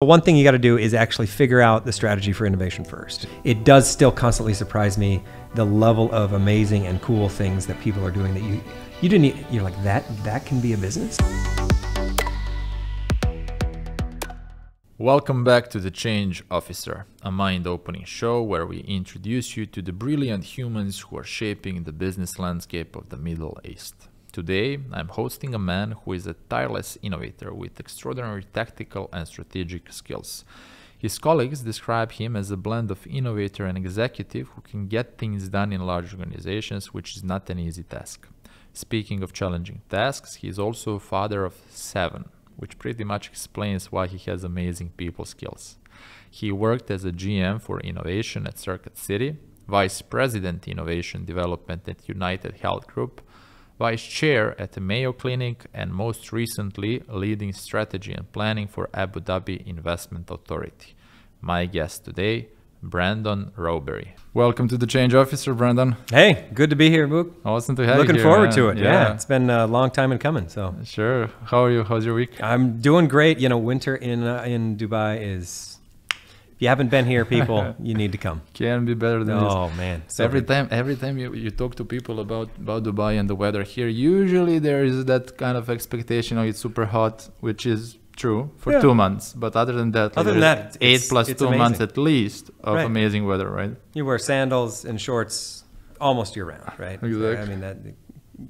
One thing you got to do is actually figure out the strategy for innovation first. It does still constantly surprise me the level of amazing and cool things that people are doing that you didn't, you're like, that can be a business. Welcome back to The Change Officer, a mind-opening show where we introduce you to the brilliant humans who are shaping the business landscape of the Middle East. Today, I'm hosting a man who is a tireless innovator with extraordinary tactical and strategic skills. His colleagues describe him as a blend of innovator and executive who can get things done in large organizations, which is not an easy task. Speaking of challenging tasks, he is also a father of 7, which pretty much explains why he has amazing people skills. He worked as a GM for innovation at Circuit City, Vice President Innovation Development at UnitedHealth Group, Vice Chair at the Mayo Clinic, and most recently leading strategy and planning for Abu Dhabi Investment Authority. My guest today, Brandon Rowberry. Welcome to The Change Officer, Brandon. Hey, good to be here, Book. Awesome to have you Looking here, forward man. to it. Yeah, it's been a long time in coming. So sure. How are you? How's your week? I'm doing great. You know, winter in Dubai is. If you haven't been here, people, you need to come. Can be better than this. Oh man! So every time you talk to people about Dubai and the weather here, usually there is that kind of expectation. Oh, it's super hot, which is true for 2 months. But other than that, it's 8 plus 2 amazing. months at least of amazing weather, right? You wear sandals and shorts almost year round, right? Exactly. I mean that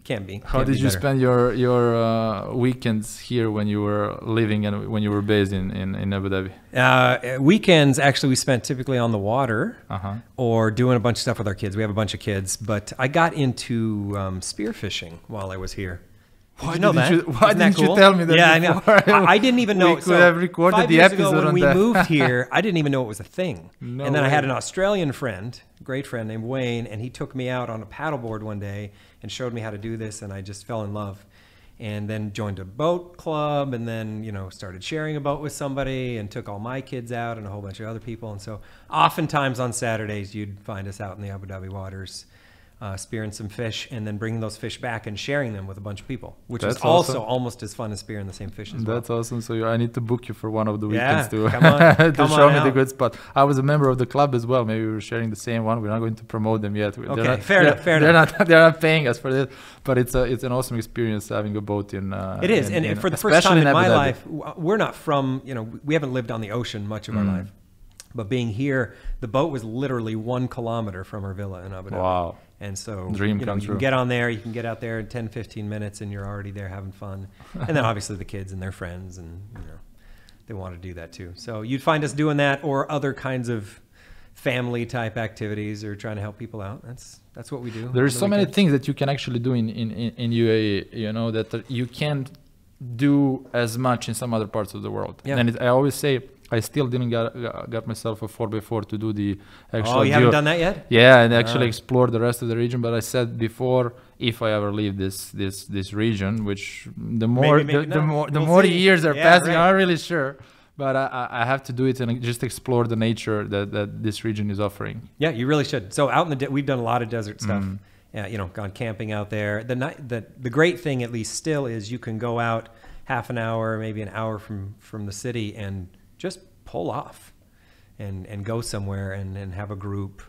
can't be. How did you spend your weekends here when you were living and when you were based in Abu Dhabi? Weekends, actually, we spent typically on the water or doing a bunch of stuff with our kids. We have a bunch of kids, but I got into spearfishing while I was here. Why didn't you tell me that? Yeah, before? I know. I didn't even know. We could have recorded 5 the years episode ago when on we that. moved here, I didn't even know it was a thing. No and then I had way. an Australian friend, great friend named Wayne, and he took me out on a paddleboard one day and showed me how to do this, and I just fell in love. And then joined a boat club, and then started sharing a boat with somebody, and took all my kids out and a whole bunch of other people. And so oftentimes on Saturdays you'd find us out in the Abu Dhabi waters, spearing some fish, and then bringing those fish back and sharing them with a bunch of people, which is also almost as fun as spearing the same fish as well. That's awesome. So I need to book you for one of the weekends to show me the good spot. I was a member of the club as well. Maybe we were sharing the same one. We're not going to promote them yet. Okay, fair enough. They're not paying us for this, but it's an awesome experience having a boat in. It is, and for the first time in my life, we're not from we haven't lived on the ocean much of our life, but being here, the boat was literally 1 kilometer from our villa in Abu Dhabi. Wow. And so Dream you come true. can get on there, you can get out there in 10, 15 minutes and you're already there having fun. And then obviously the kids and their friends, and they want to do that too. So you'd find us doing that, or other kinds of family type activities, or trying to help people out. That's what we do. There's so many things that you can actually do in UAE, that you can't do as much in some other parts of the world. Yeah. And I always say, I still didn't got myself a 4x4 to do the actual. Oh, you haven't done that yet? Yeah, and actually explore the rest of the region. But I said before, if I ever leave this region, which the more years are passing, I'm not really sure. But I have to do it and just explore the nature that this region is offering. Yeah, you really should. So out in we've done a lot of desert stuff. Gone camping out there. The great thing, at least still, is you can go out half an hour, maybe an hour from the city, and just pull off and go somewhere and have a group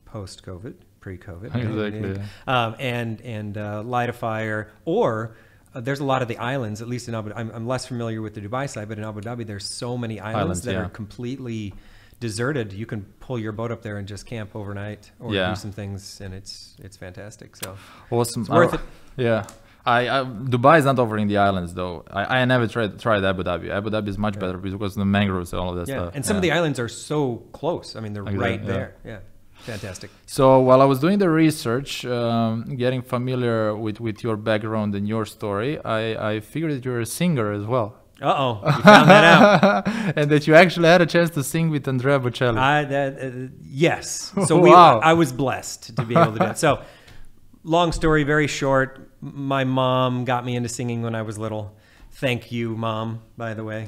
post-COVID, pre-COVID. Exactly. And light a fire. Or there's a lot of the islands, at least in Abu Dhabi. I'm less familiar with the Dubai side, but in Abu Dhabi, there's so many islands that are completely deserted. You can pull your boat up there and just camp overnight, or do some things, and it's fantastic. So awesome. It's worth it. Yeah. Dubai is not offering the islands though. I never tried Abu Dhabi. Abu Dhabi is much better because of the mangroves and all of that stuff. And some of the islands are so close. I mean, they're right there. Yeah, fantastic. So while I was doing the research, getting familiar with your background and your story, I figured that you're a singer as well. Uh-oh, you found that out. And that you actually had a chance to sing with Andrea Bocelli. Yes. So wow. I was blessed to be able to do that. So long story, very short. My mom got me into singing when I was little. Thank you, Mom, by the way,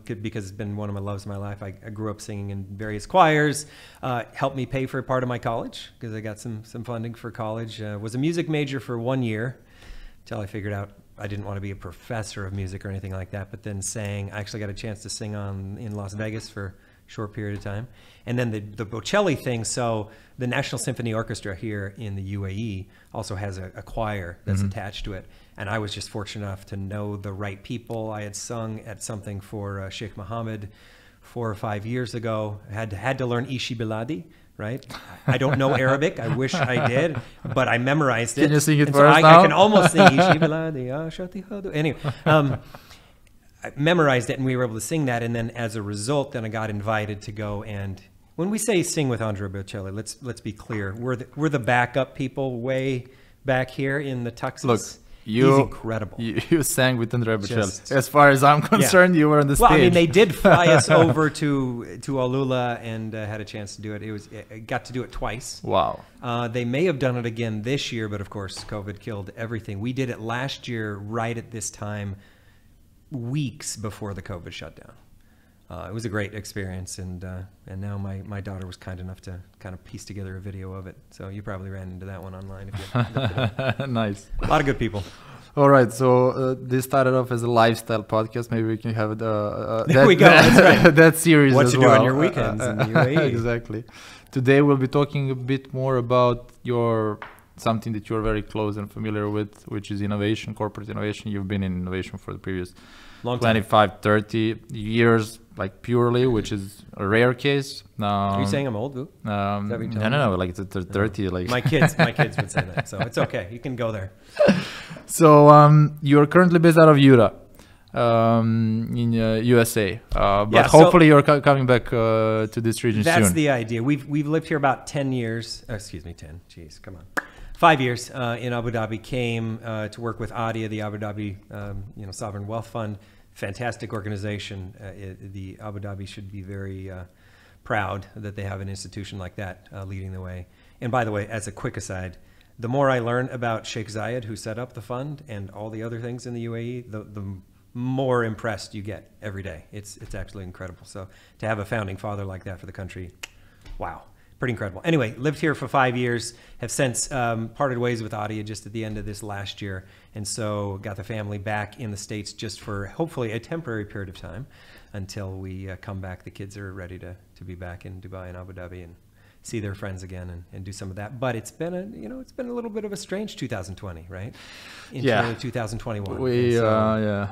because it's been one of my loves of my life. I grew up singing in various choirs, helped me pay for a part of my college because I got some funding for college. Was a music major for 1 year until I figured out I didn't want to be a professor of music or anything like that, but then sang. I actually got a chance to sing in Las Vegas for a short period of time. And then the Bocelli thing, so the National Symphony Orchestra here in the UAE also has a choir that's attached to it. And I was just fortunate enough to know the right people. I had sung at something for Sheikh Mohammed 4 or 5 years ago. I had to learn Ishi Biladi, right? I don't know Arabic. I wish I did, but I memorized it. Can you sing it and for us so now? I can almost sing Ishi Biladi. Shati Hadu. Anyway, I memorized it, and we were able to sing that. And then as a result, then I got invited to go. And when we say sing with Andrea Bocelli, let's be clear. We're the backup people way back here in the tuxes. Look, he's incredible. You sang with Andrea Bocelli. As far as I'm concerned, you were on the stage. Well, I mean, they did fly us over to Alula and had a chance to do it. I got to do it twice. Wow. They may have done it again this year, but of course, COVID killed everything. We did it last year, right at this time, weeks before the COVID shutdown. It was a great experience, and now my daughter was kind enough to kind of piece together a video of it. So you probably ran into that one online. If you looked it up. Nice. A lot of good people. All right, so this started off as a lifestyle podcast. Maybe we can have there we go. That's right. That series what as you well. do on your weekends in the UAE. Exactly. Today we'll be talking a bit more about something that you're very close and familiar with, which is innovation, corporate innovation. You've been in innovation for the previous long time. 25, 30 years, like purely, which is a rare case. Are you saying I'm old, Vu? No, like it's 30. No. Like my kids would say that, so it's okay. You can go there. So you're currently based out of Utah, in USA, but hopefully you're coming back to this region soon. That's the idea. We've lived here about 10 years. Excuse me, 10. Jeez, come on. 5 years in Abu Dhabi. Came to work with ADIA, the Abu Dhabi Sovereign Wealth Fund. Fantastic organization. The Abu Dhabi should be very proud that they have an institution like that leading the way. And by the way, as a quick aside, the more I learn about Sheikh Zayed, who set up the fund, and all the other things in the UAE, the more impressed you get every day. It's absolutely incredible. So to have a founding father like that for the country, wow, pretty incredible. Anyway, lived here for 5 years, have since parted ways with ADIA just at the end of this last year, and so got the family back in the States just for hopefully a temporary period of time until we come back. The kids are ready to be back in Dubai and Abu Dhabi and see their friends again and do some of that. But it's been a little bit of a strange 2020, right? Into early 2021.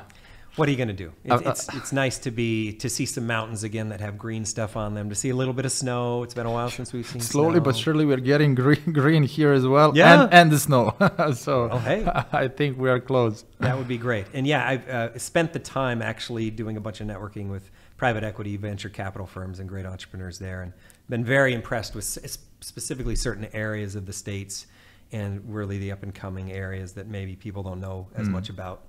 What are you going to do? It's nice to see some mountains again that have green stuff on them, to see a little bit of snow. It's been a while since we've seen slowly snow. But surely we're getting green here as well. Yeah. And the snow. So hey. I think we are close. That would be great. And yeah, I've spent the time actually doing a bunch of networking with private equity, venture capital firms and great entrepreneurs there, and been very impressed with specifically certain areas of the States and really the up and coming areas that maybe people don't know as much about.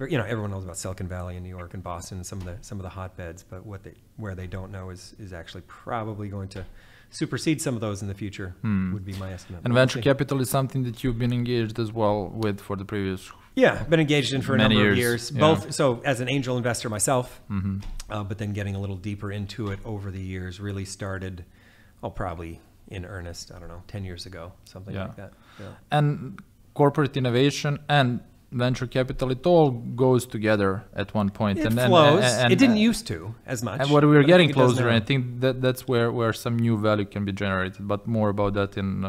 Everyone knows about Silicon Valley and New York and Boston and some of the hotbeds, but where they don't know is actually probably going to supersede some of those in the future, would be my estimate. And venture capital is something that you've been engaged as well with for the previous been engaged in for a number of years, yeah. both so as an angel investor myself, but then getting a little deeper into it over the years. Really started, probably in earnest, I don't know, 10 years ago, something like that. Yeah. And corporate innovation and venture capital, it all goes together at one point. It flows. It didn't ususe to as much. And what we're getting closer, and I think that's where some new value can be generated. But more about that in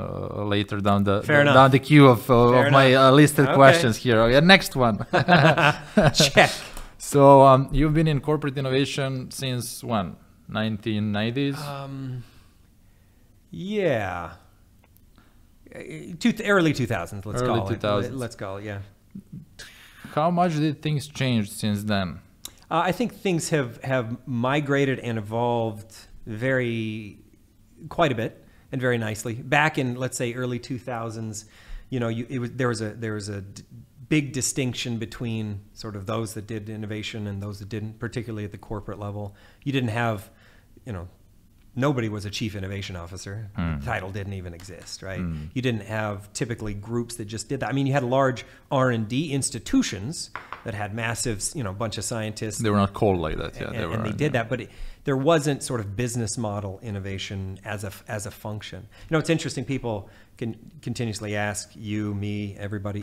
later down the queue of my listed questions here. Okay, next one. Check. So you've been in corporate innovation since when? 1990s? Yeah. Early 2000s, let's call it, yeah. How much did things change since then? I think things have migrated and evolved quite a bit and very nicely. Back in, let's say, early 2000s, there was a big distinction between sort of those that did innovation and those that didn't, particularly at the corporate level. You didn't have, nobody was a chief innovation officer. The title didn't even exist, right? You didn't have typically groups that just did that. I mean, you had large R&D institutions that had massive, bunch of scientists. They were not called like that, yeah. And they did that, but there wasn't sort of business model innovation as a function. It's interesting. People can continuously ask you, me, everybody,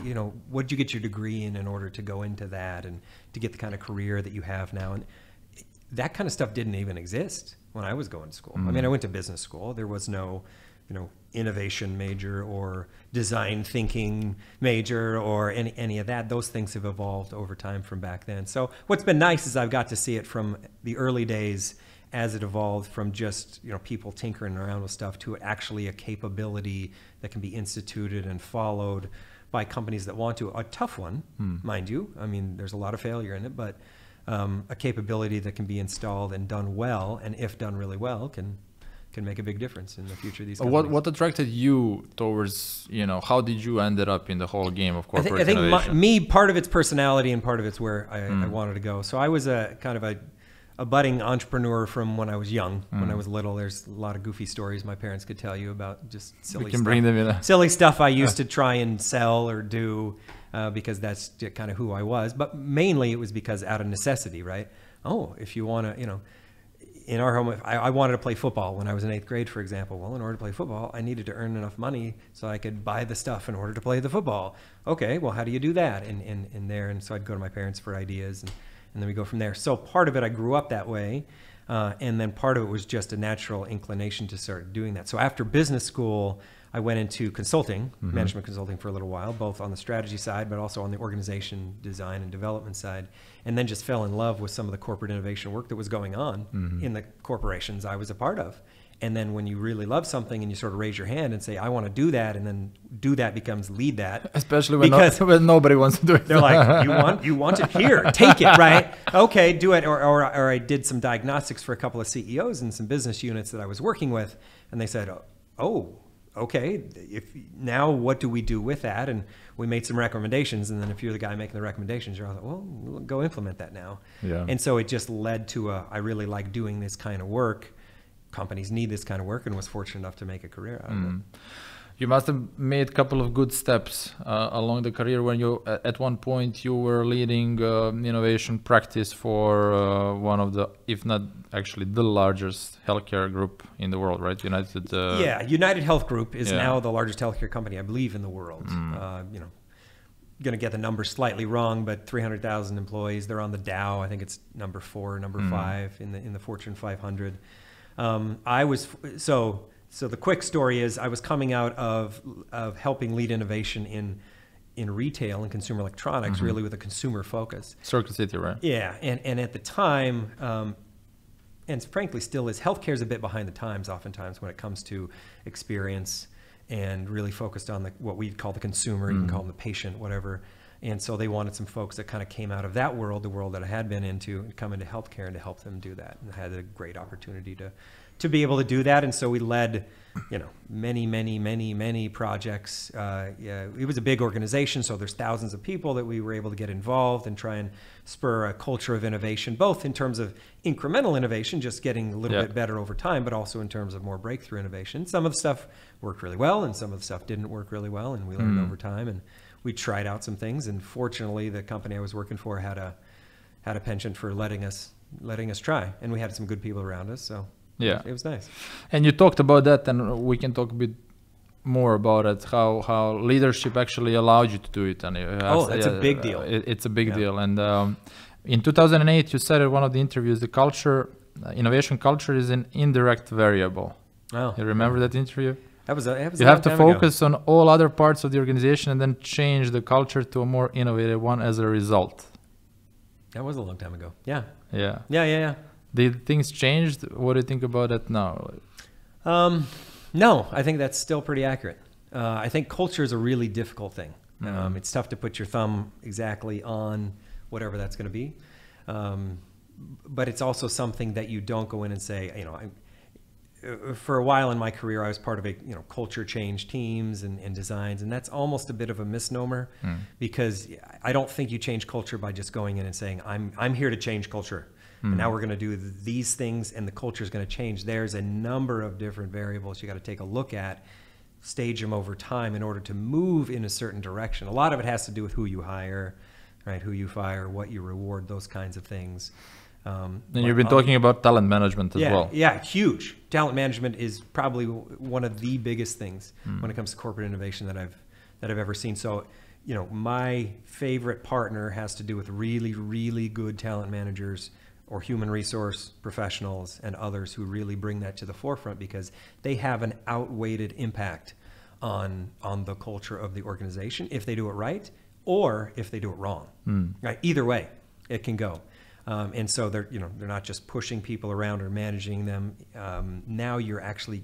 what did you get your degree in order to go into that and to get the kind of career that you have now? And that kind of stuff didn't even exist when I was going to school. I mean, I went to business school. There was no, innovation major or design thinking major or any of that. Those things have evolved over time from back then. So what's been nice is I've got to see it from the early days as it evolved from just, people tinkering around with stuff to actually a capability that can be instituted and followed by companies that want to. A tough one, mind you. I mean, there's a lot of failure in it, but a capability that can be installed and done well, and if done really well, can make a big difference in the future of these companies. What attracted you towards, how did you ended up in the whole game of corporate innovation? I think part of it's personality and part of it's where I wanted to go. So I was a kind of a budding entrepreneur from when I was young. When I was little, there's a lot of goofy stories my parents could tell you about just silly stuff. Bring them in. Silly stuff I used to try and sell or do because that's kind of who I was. But mainly it was because out of necessity, right? Oh, if you want to, in our home, I wanted to play football when I was in 8th grade, for example. Well, in order to play football, I needed to earn enough money so I could buy the stuff in order to play the football. Okay, well, how do you do that in there? And so I'd go to my parents for ideas, and then we go from there. So part of it, I grew up that way, and then part of it was just a natural inclination to start doing that. So after business school, I went into consulting, management consulting for a little while, both on the strategy side, but also on the organization design and development side, and then just fell in love with some of the corporate innovation work that was going on in the corporations I was a part of. And then when you really love something and you sort of raise your hand and say, I want to do that, and then do that becomes lead that. Especially when nobody wants to do it. They're like, you want it? Here, take it, right? Okay, do it. Or I did some diagnostics for a couple of CEOs and some business units that I was working with, and they said, oh, okay, now what do we do with that? And we made some recommendations, and then if you're the guy making the recommendations, you're like, well, go implement that now. Yeah. And so it just led to I really like doing this kind of work. Companies need this kind of work, and was fortunate enough to make a career out of it. You must have made a couple of good steps along the career when you, at one point, you were leading innovation practice for one of the, if not actually the largest healthcare group in the world, right? UnitedHealth Group is now the largest healthcare company, I believe, in the world. Going to get the numbers slightly wrong, but 300,000 employees. They're on the Dow. I think it's number 4, number 5 in the Fortune 500. So the quick story is I was coming out of helping lead innovation in retail and consumer electronics, really with a consumer focus. Circuit City, right? Yeah, and at the time, and frankly still is, healthcare is a bit behind the times oftentimes when it comes to experience, and really focused on what we call the consumer, you can call them the patient, whatever. And so they wanted some folks that kind of came out of that world, the world that I had been into, and come into healthcare and to help them do that. And I had a great opportunity to be able to do that. And so we led, many projects. It was a big organization, so there's thousands of people that we were able to get involved and try and spur a culture of innovation, both in terms of incremental innovation, just getting a little bit better over time, but also in terms of more breakthrough innovation. Some of the stuff worked really well, and some of the stuff didn't work really well, and we learned over time. And we tried out some things, and fortunately, the company I was working for had a penchant for letting us try, and we had some good people around us, so it was nice. And you talked about that, and we can talk a bit more about it. How leadership actually allowed you to do it, and that's a big deal. It's a big deal. And in 2008, you said in one of the interviews, the culture, innovation culture, is an indirect variable. Oh, you remember that interview? You have to focus on all other parts of the organization and then change the culture to a more innovative one as a result. That was a long time ago. Yeah. Did things change? What do you think about that now? No, I think that's still pretty accurate. I think culture is a really difficult thing. It's tough to put your thumb exactly on whatever that's going to be. But it's also something that you don't go in and say, for a while in my career, I was part of culture change teams and designs, and that's almost a bit of a misnomer because I don't think you change culture by just going in and saying, I'm here to change culture. and now we're going to do these things, and the culture is going to change. There's a number of different variables you got to take a look at, stage them over time in order to move in a certain direction. A lot of it has to do with who you hire, right? Who you fire, what you reward, those kinds of things. And you've been talking about talent management as well. Yeah, huge. Talent management is probably one of the biggest things when it comes to corporate innovation that I've ever seen. So, you know, my favorite partner has to do with really, really good talent managers or human resource professionals and others who really bring that to the forefront, because they have an outweighed impact on the culture of the organization if they do it right or if they do it wrong. Right? Either way, it can go. And so they're not just pushing people around or managing them. Now you're actually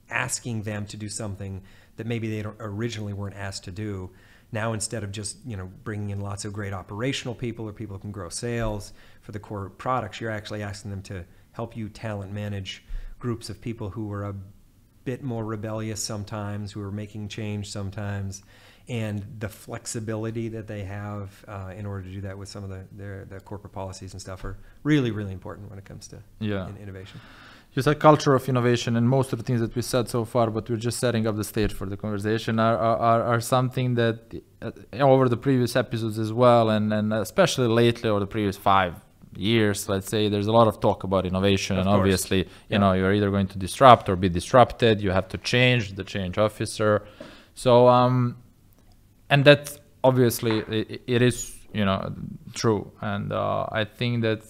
asking them to do something that maybe they originally weren't asked to do. Now, instead of just, you know, bringing in lots of great operational people or people who can grow sales for the core products, you're actually asking them to help you talent manage groups of people who are a bit more rebellious sometimes, who are making change sometimes, and the flexibility that they have in order to do that with some of the corporate policies and stuff are really, really important when it comes to innovation. You said culture of innovation, and most of the things that we said so far, but we're just setting up the stage for the conversation, are something that over the previous episodes as well, and especially lately over the previous 5 years, let's say, there's a lot of talk about innovation. And obviously, you know, you're either going to disrupt or be disrupted. You have to change the change officer. So, and that obviously it is, you know, true. And I think that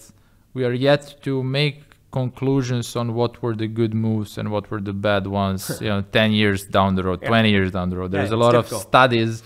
we are yet to make conclusions on what were the good moves and what were the bad ones, you know, 10 years down the road, 20 years down the road. There's a lot of studies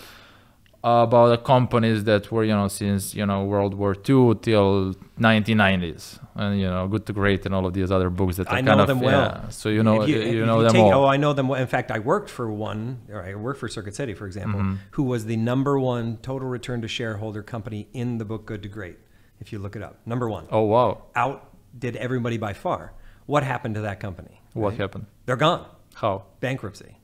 about the companies that were, you know, since, you know, World War II till 1990s, and, you know, Good to Great and all of these other books that are kind of, them well. So you know, you know them all. Oh, I know them well. In fact, I worked for I worked for Circuit City, for example, who was the #1 total return to shareholder company in the book Good to Great. If you look it up, #1. Oh, wow. Outdid everybody by far. What happened to that company? What happened? They're gone. How? Bankruptcy.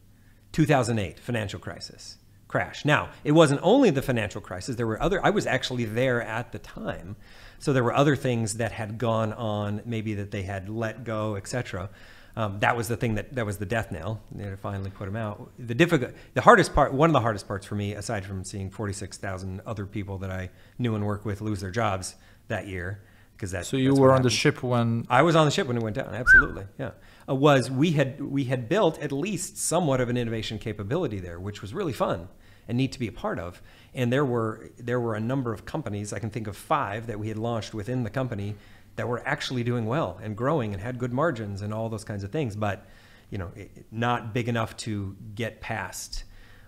2008 financial crisis. Crash. Now, it wasn't only the financial crisis. There were I was actually there at the time. So there were other things that had gone on, maybe that they had let go, etc. That was the thing that was the death knell. They finally put them out. The hardest part, one of the hardest parts for me, aside from seeing 46,000 other people that I knew and worked with lose their jobs that year, because So you were on the ship when I was on the ship when it went down. Absolutely, yeah. We had built at least somewhat of an innovation capability there, which was really fun and neat to be a part of. And there were a number of companies, I can think of 5 that we had launched within the company that were actually doing well and growing and had good margins and all those kinds of things, but, you know, not big enough to get past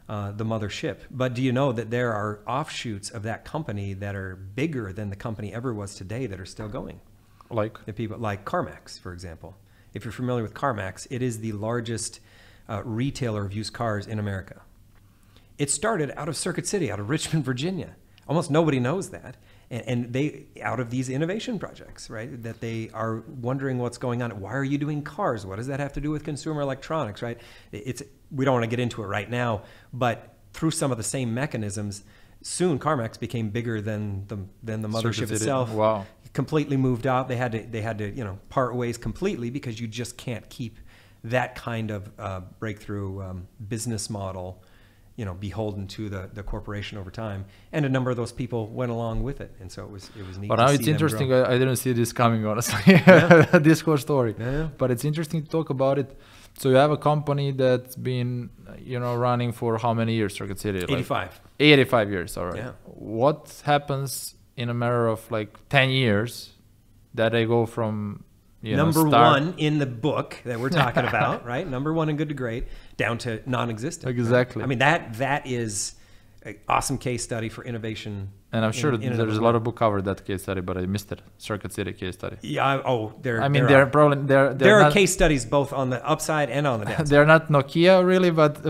the mothership. But do you know that there are offshoots of that company that are bigger than the company ever was today that are still going? Like? The people like CarMax, for example. If you're familiar with CarMax, it is the largest retailer of used cars in America. It started out of Circuit City, out of Richmond, Virginia. Almost nobody knows that. And they, out of these innovation projects, right, that they are wondering what's going on. Why are you doing cars? What does that have to do with consumer electronics, right? We don't want to get into it right now, but through some of the same mechanisms, soon CarMax became bigger than the mothership itself. Wow. Completely moved out. They had to, you know, part ways completely, because you just can't keep that kind of breakthrough business model, you know, beholden to the corporation over time. And a number of those people went along with it. And so it was neat. But now it's interesting. I didn't see this coming, honestly, this whole story. Yeah. But it's interesting to talk about it. So you have a company that's been, you know, running for how many years, Circuit City? 85. 85 years already. Yeah. What happens in a matter of like 10 years that they go from, you know, #1 in the book that we're talking about, right? #1 in Good to Great, down to non-existent. Exactly. Right? I mean, that is an awesome case study for innovation. And I'm sure there's a lot of book covered that case study, but I missed it. Circuit City case study. Yeah. There are case studies both on the upside and on the downside. They're not Nokia really, but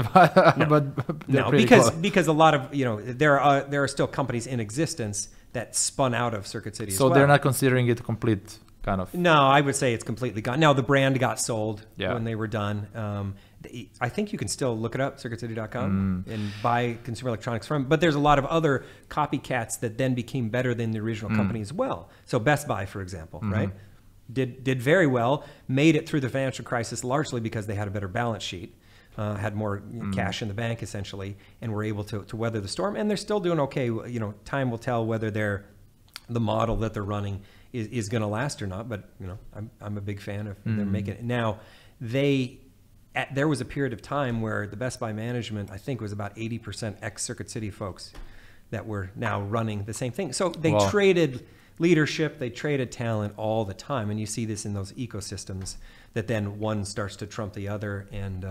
no, because a lot of, you know, there are still companies in existence that spun out of Circuit City. So they're not considering it complete kind of? No, I would say it's completely gone. Now, the brand got sold Yeah. when they were done. I think you can still look it up, circuitcity.com, and buy consumer electronics from. But there's a lot of other copycats that then became better than the original company as well. So Best Buy, for example, right? Did very well, made it through the financial crisis largely because they had a better balance sheet, had more cash in the bank essentially, and were able to weather the storm. And they're still doing okay. You know, time will tell whether the model that they're running is going to last or not. But you know, I'm a big fan of they're making it now. There was a period of time where the Best Buy management, I think, was about 80% ex-Circuit City folks that were now running the same thing. So they traded leadership, they traded talent all the time, and you see this in those ecosystems that then one starts to trump the other. And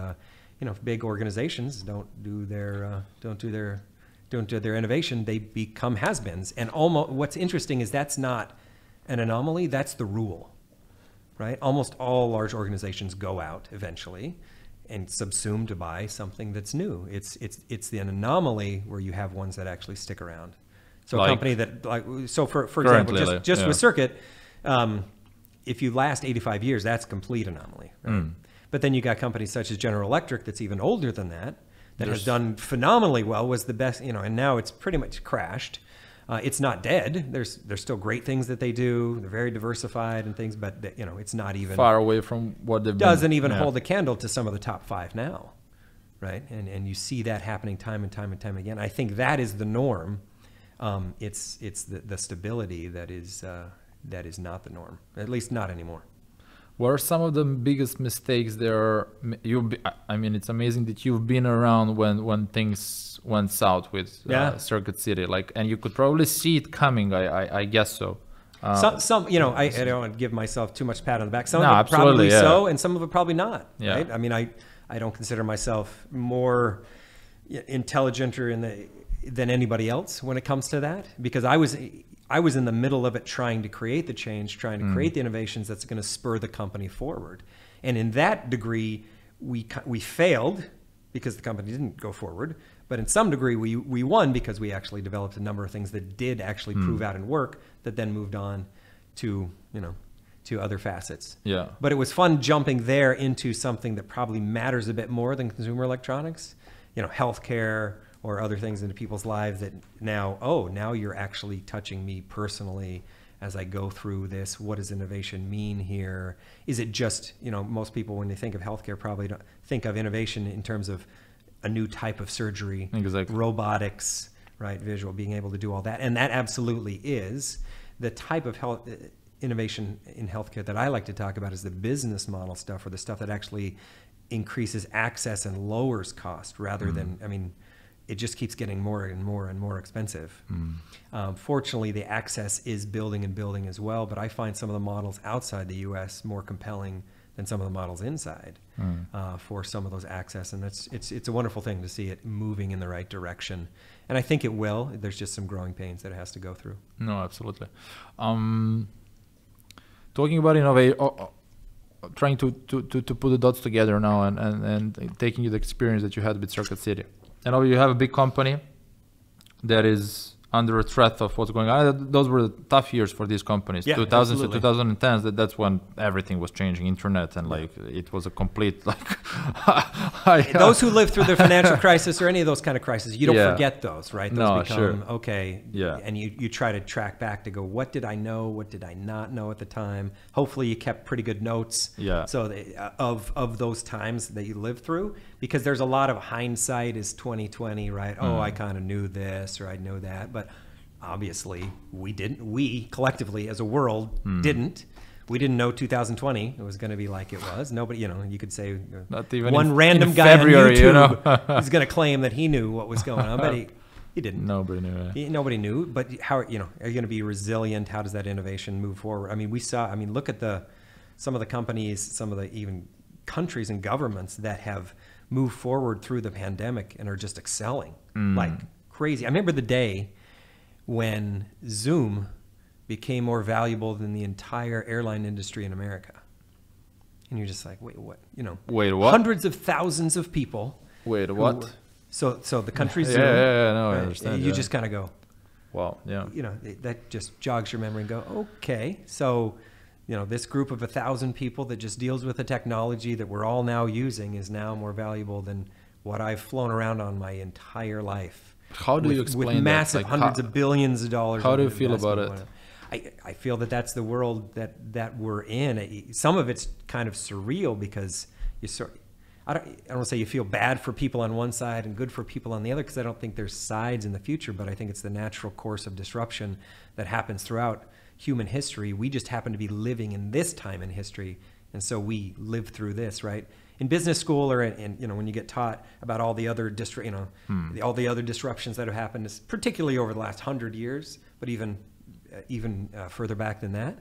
you know, if big organizations don't do their innovation, they become has-beens. And almost what's interesting is that's not an anomaly; that's the rule, right? Almost all large organizations go out eventually and subsume to buy something that's new. It's the anomaly where you have ones that actually stick around. So a company that for example, just with Circuit, if you last 85 years, that's complete anomaly. Right? But then you got companies such as General Electric that's even older than that has done phenomenally well, was the best, you know, and now it's pretty much crashed. It's not dead. There's still great things that they do. They're very diversified and things, but you know, it's not even far away from what they've doesn't even hold a candle to some of the top 5 now, right? And you see that happening time and time and time again. I think that is the norm. It's the stability that is not the norm, at least not anymore. What are some of the biggest mistakes there? I mean, it's amazing that you've been around when things went south with Circuit City, and you could probably see it coming. I guess so. Some, you know, I don't want to give myself too much pat on the back. Some of it probably so, and some of it probably not. Yeah. Right? I mean, I don't consider myself more intelligent than anybody else when it comes to that, because I was in the middle of it, trying to create the change, trying to create the innovations that's going to spur the company forward. And in that degree, we failed because the company didn't go forward. But in some degree, we won because we actually developed a number of things that did actually prove out and work, that then moved on to, you know, to other facets. Yeah. But it was fun jumping there into something that probably matters a bit more than consumer electronics, you know, healthcare, or other things into people's lives that now you're actually touching me personally as I go through this. What does innovation mean here? Is it just, you know, most people when they think of healthcare probably don't think of innovation in terms of a new type of surgery, robotics, right? Visual, being able to do all that. And that absolutely is. The type of innovation in healthcare that I like to talk about is the business model stuff, or the stuff that actually increases access and lowers cost rather than, I mean, it just keeps getting more and more and more expensive. Fortunately, the access is building and building as well, but I find some of the models outside the U.S. more compelling than some of the models inside for some of those access. And it's a wonderful thing to see it moving in the right direction. And I think it will. There's just some growing pains that it has to go through. No, absolutely. Talking about innovation, trying to put the dots together now and taking the experience that you had with Circuit City. I know you have a big company that is under a threat of what's going on. Those were the tough years for these companies. Yeah, 2000s to 2010s, that's when everything was changing, internet, and it was a complete those who lived through the financial crisis or any of those kind of crises, you don't forget those, right? Those become okay. Yeah. And you try to track back to go, what did I know? What did I not know at the time? Hopefully you kept pretty good notes. Yeah. So of those times that you lived through, because there's a lot of hindsight is 2020, right? Oh, I kind of knew this or I know that, but obviously we collectively as a world didn't. We didn't know 2020 it was going to be like it was. Nobody, you know, you could say one random guy on YouTube is going to claim that he knew what was going on, but he didn't. Nobody knew. Nobody knew. But how, you know, are you going to be resilient? How does that innovation move forward? I mean, look at some of the companies, some of the even countries and governments that have moved forward through the pandemic and are just excelling like crazy. I remember the day when Zoom became more valuable than the entire airline industry in America. And you're just like, wait, what? You know, wait, what? Hundreds of thousands of people. Wait, what? So the country Zoom. No, right? I understand. You just kind of go, well, yeah. You know, that just jogs your memory and go, okay. So this group of 1,000 people that just deals with the technology that we're all now using is now more valuable than what I've flown around on my entire life. How do you explain with massive that? hundreds of billions of dollars? How do you feel about it? I feel that that's the world that we're in. Some of it's kind of surreal because I don't want to say you feel bad for people on one side and good for people on the other, because I don't think there's sides in the future, but I think it's the natural course of disruption that happens throughout human history. We just happen to be living in this time in history, and so we live through this, right? In business school, or when you get taught about all the other all the other disruptions that have happened, particularly over the last 100 years, but even further back than that,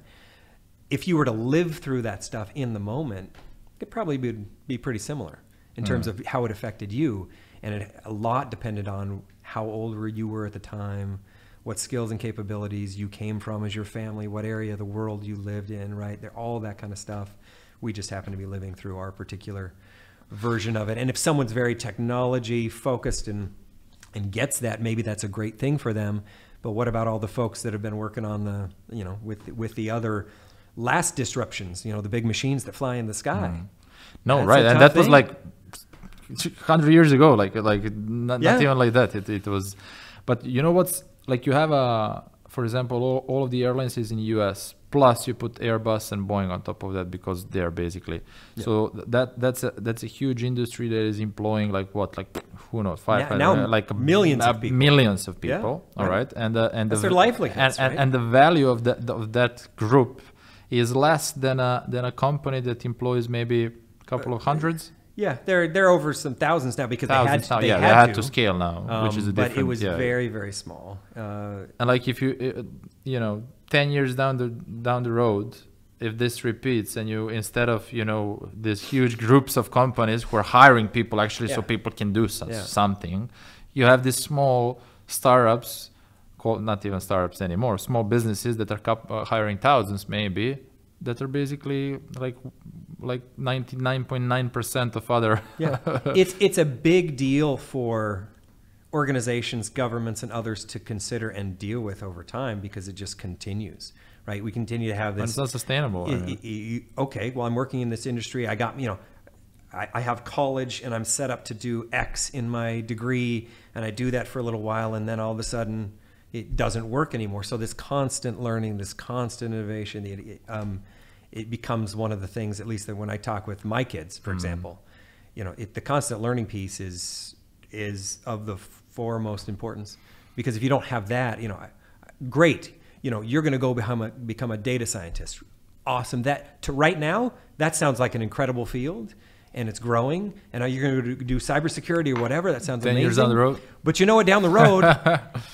if you were to live through that stuff in the moment, it probably would be pretty similar in terms of how it affected you, and a lot depended on how old you were at the time, what skills and capabilities you came from as your family, what area of the world you lived in, right? All that kind of stuff. We just happen to be living through our particular version of it. And if someone's very technology focused and gets that, maybe that's a great thing for them. But what about all the folks that have been working on with the other last disruptions, the big machines that fly in the sky? No, that's right. And that was like 100 years ago, not even like that. It was, but what's like, you have for example, all of the airlines is in the US, plus you put Airbus and Boeing on top of that, because they're basically, so that's a huge industry that is employing who knows, millions of people. Millions of people. Yeah, all right. And that's their livelihoods, right? And the value of that group is less than a company that employs maybe a couple of hundreds. Yeah, they're over some thousands now, because they had to scale now, which is a different. But it was very, very small. And like if you 10 years down the road, if this repeats, and you, instead of these huge groups of companies who are hiring people actually so people can do something, you have these small startups, called not even startups anymore, small businesses that are hiring thousands maybe, that are basically like 99.9% of other. It's a big deal for organizations, governments, and others to consider and deal with over time, because it just continues, right? We continue to have this. But it's not sustainable. Okay, well, I'm working in this industry. I got, I have college and I'm set up to do X in my degree, and I do that for a little while, and then all of a sudden it doesn't work anymore. So this constant learning, this constant innovation, it becomes one of the things, at least that when I talk with my kids, for example, the constant learning piece is of the foremost importance, because if you don't have that, great, you're going to go become a data scientist. Awesome. Right now, that sounds like an incredible field, and it's growing. And you're going to do cybersecurity or whatever. That sounds 10 amazing. years down the road. But down the road,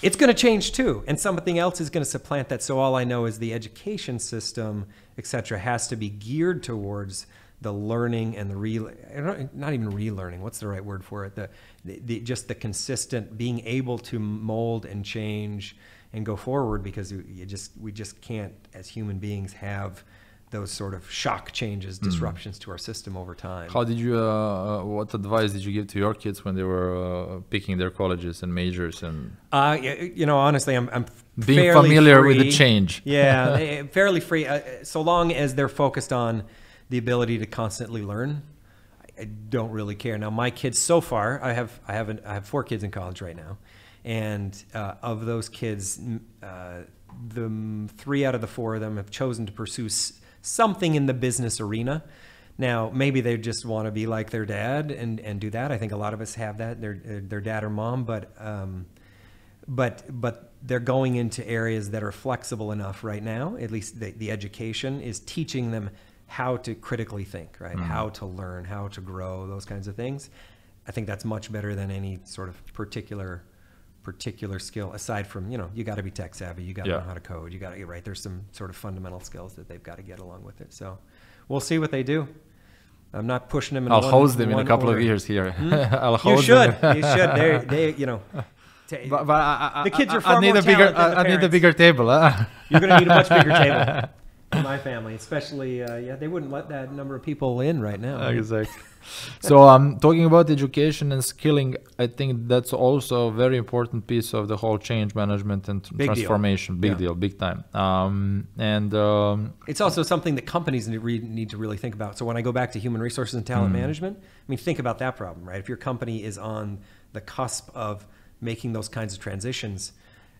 it's going to change too, and something else is going to supplant that. So all I know is the education system, et cetera, has to be geared towards the learning and not even relearning. What's the right word for it? Just the consistent being able to mold and change and go forward, because we just can't, as human beings, have those sort of shock changes, disruptions to our system over time. How did you? What advice did you give to your kids when they were picking their colleges and majors? And honestly, I'm being familiar with the change. Yeah, fairly free. So long as they're focused on the ability to constantly learn, I don't really care. Now, my kids so far, I have 4 kids in college right now, and of those kids, the 3 out of the 4 of them have chosen to pursue something in the business arena. Now, maybe they just want to be like their dad and do that. I think a lot of us have that, their dad or mom, but they're going into areas that are flexible enough right now. At least the education is teaching them how to critically think, right? How to learn, how to grow, those kinds of things. I think that's much better than any sort of particular skill, aside from, you got to be tech savvy, you got to know how to code, you got to get right. There's some sort of fundamental skills that they've got to get along with it. So we'll see what they do. I'm not pushing them. I'll host them in a couple of years here. I'll host them. You should. They But the kids are far more talented than the parents. I need a bigger table. You're going to need a much bigger table. in my family, especially, they wouldn't let that number of people in right now. Right? Exactly. So talking about education and skilling, I think that's also a very important piece of the whole change management and transformation. Big deal, big time. It's also something that companies need to really think about. So when I go back to human resources and talent management, I mean, think about that problem, right? If your company is on the cusp of making those kinds of transitions,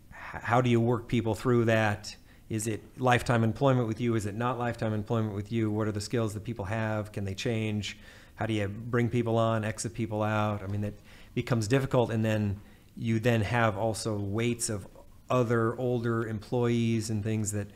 how do you work people through that? Is it lifetime employment with you? Is it not lifetime employment with you? What are the skills that people have? Can they change? How do you bring people on, exit people out? I mean, that becomes difficult. And then you then have also weights of other older employees and things that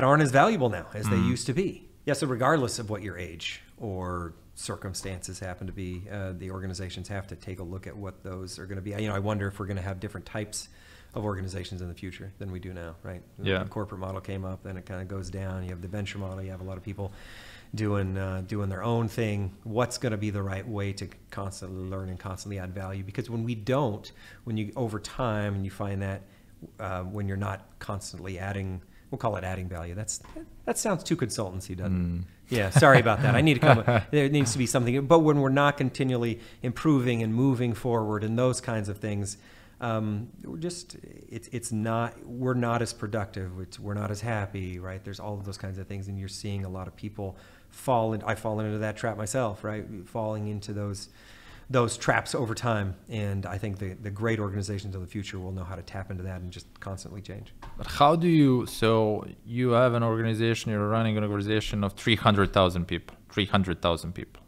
aren't as valuable now as they used to be. Yeah, so regardless of what your age or circumstances happen to be, the organizations have to take a look at what those are going to be. I wonder if we're going to have different types of organizations in the future than we do now, right? Yeah. The corporate model came up, then it kind of goes down. You have the venture model. You have a lot of people doing their own thing. What's going to be the right way to constantly learn and constantly add value? Because when you over time and you find that when you're not constantly adding, we'll call it adding value. That sounds too consultancy, doesn't it? Yeah, sorry about that. I need to come. There needs to be something. But when we're not continually improving and moving forward and those kinds of things, we're not as productive. We're not as happy, right? There's all of those kinds of things, and you're seeing a lot of people I've fallen into that trap myself, right? Falling into those traps over time. And I think the great organizations of the future will know how to tap into that and just constantly change. But so you have an organization, you're running an organization of 300,000 people.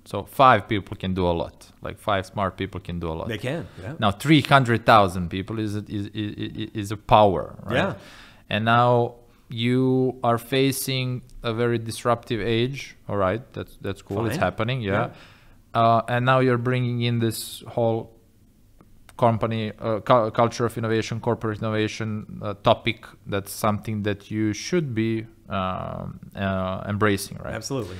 So 5 people can do a lot. Like 5 smart people can do a lot. They can, yeah. Now 300,000 people is a power, right? Yeah. And now you are facing a very disruptive age. All right, that's cool. Fine. It's happening, yeah. And now you're bringing in this whole company culture of innovation, corporate innovation topic. That's something that you should be embracing, right? Absolutely.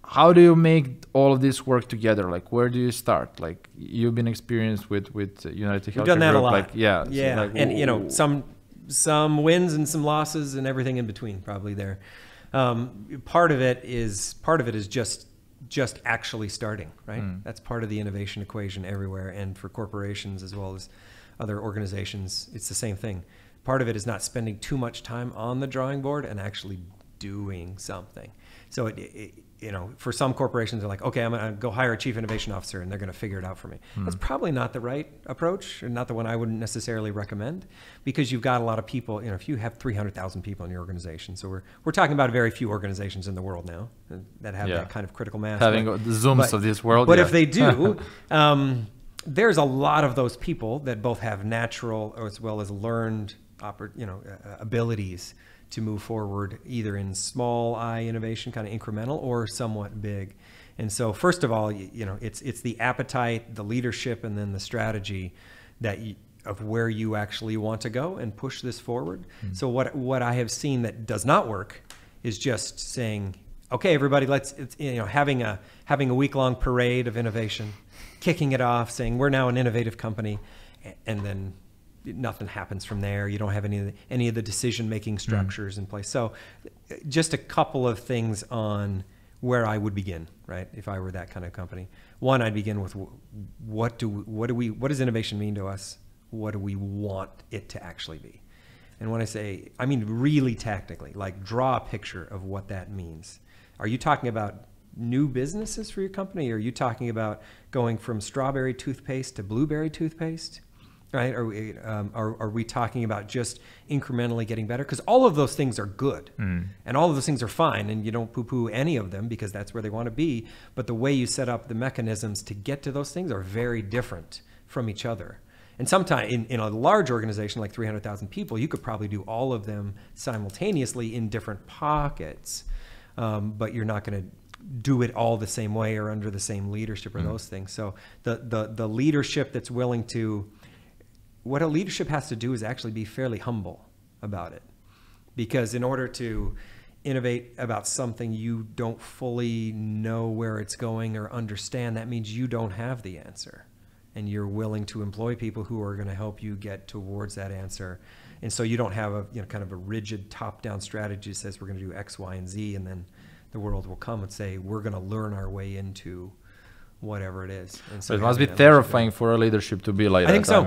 How do you make all of this work together? Like, where do you start? Like, you've been experienced with UnitedHealth Group. We've done that a lot. Like, yeah. Yeah, so like, and some wins and some losses and everything in between probably there. Part of it is just actually starting, right? That's part of the innovation equation everywhere, and for corporations as well as other organizations, it's the same thing. Part of it is not spending too much time on the drawing board and actually doing something. So for some corporations, they're like, okay, I'm going to go hire a chief innovation officer and they're going to figure it out for me. That's probably not the right approach, and not the one I would necessarily recommend, because you've got a lot of people. If you have 300,000 people in your organization, so we're talking about very few organizations in the world now that have that kind of critical mass. Having the Zooms of this world. But if they do, there's a lot of those people that both have natural as well as learned abilities to move forward, either in small I innovation, kind of incremental, or somewhat big. And so first of all, it's the appetite, the leadership, and then the strategy of where you actually want to go and push this forward. So what I have seen that does not work is just saying, okay, everybody, having a week-long parade of innovation, kicking it off, saying we're now an innovative company, and then nothing happens from there. You don't have any of the decision-making structures in place. So just a couple of things on where I would begin, right? If I were that kind of company. One, I'd begin with what does innovation mean to us? What do we want it to actually be? And when I mean really tactically, like draw a picture of what that means. Are you talking about new businesses for your company? Or are you talking about going from strawberry toothpaste to blueberry toothpaste? Right? Are we talking about just incrementally getting better? Because all of those things are good, and all of those things are fine, and you don't poo-poo any of them because that's where they want to be. But the way you set up the mechanisms to get to those things are very different from each other. And sometimes in a large organization like 300,000 people, you could probably do all of them simultaneously in different pockets, but you're not going to do it all the same way or under the same leadership or those things. So the leadership that's willing to, what a leadership has to do is actually be fairly humble about it. Because in order to innovate about something you don't fully know where it's going or understand, that means you don't have the answer. And you're willing to employ people who are going to help you get towards that answer. And so you don't have a, kind of a rigid top-down strategy that says we're going to do X, Y, and Z, and then the world will come and say, we're going to learn our way into whatever it is. And so it must be terrifying for a leadership to be like that. I think so.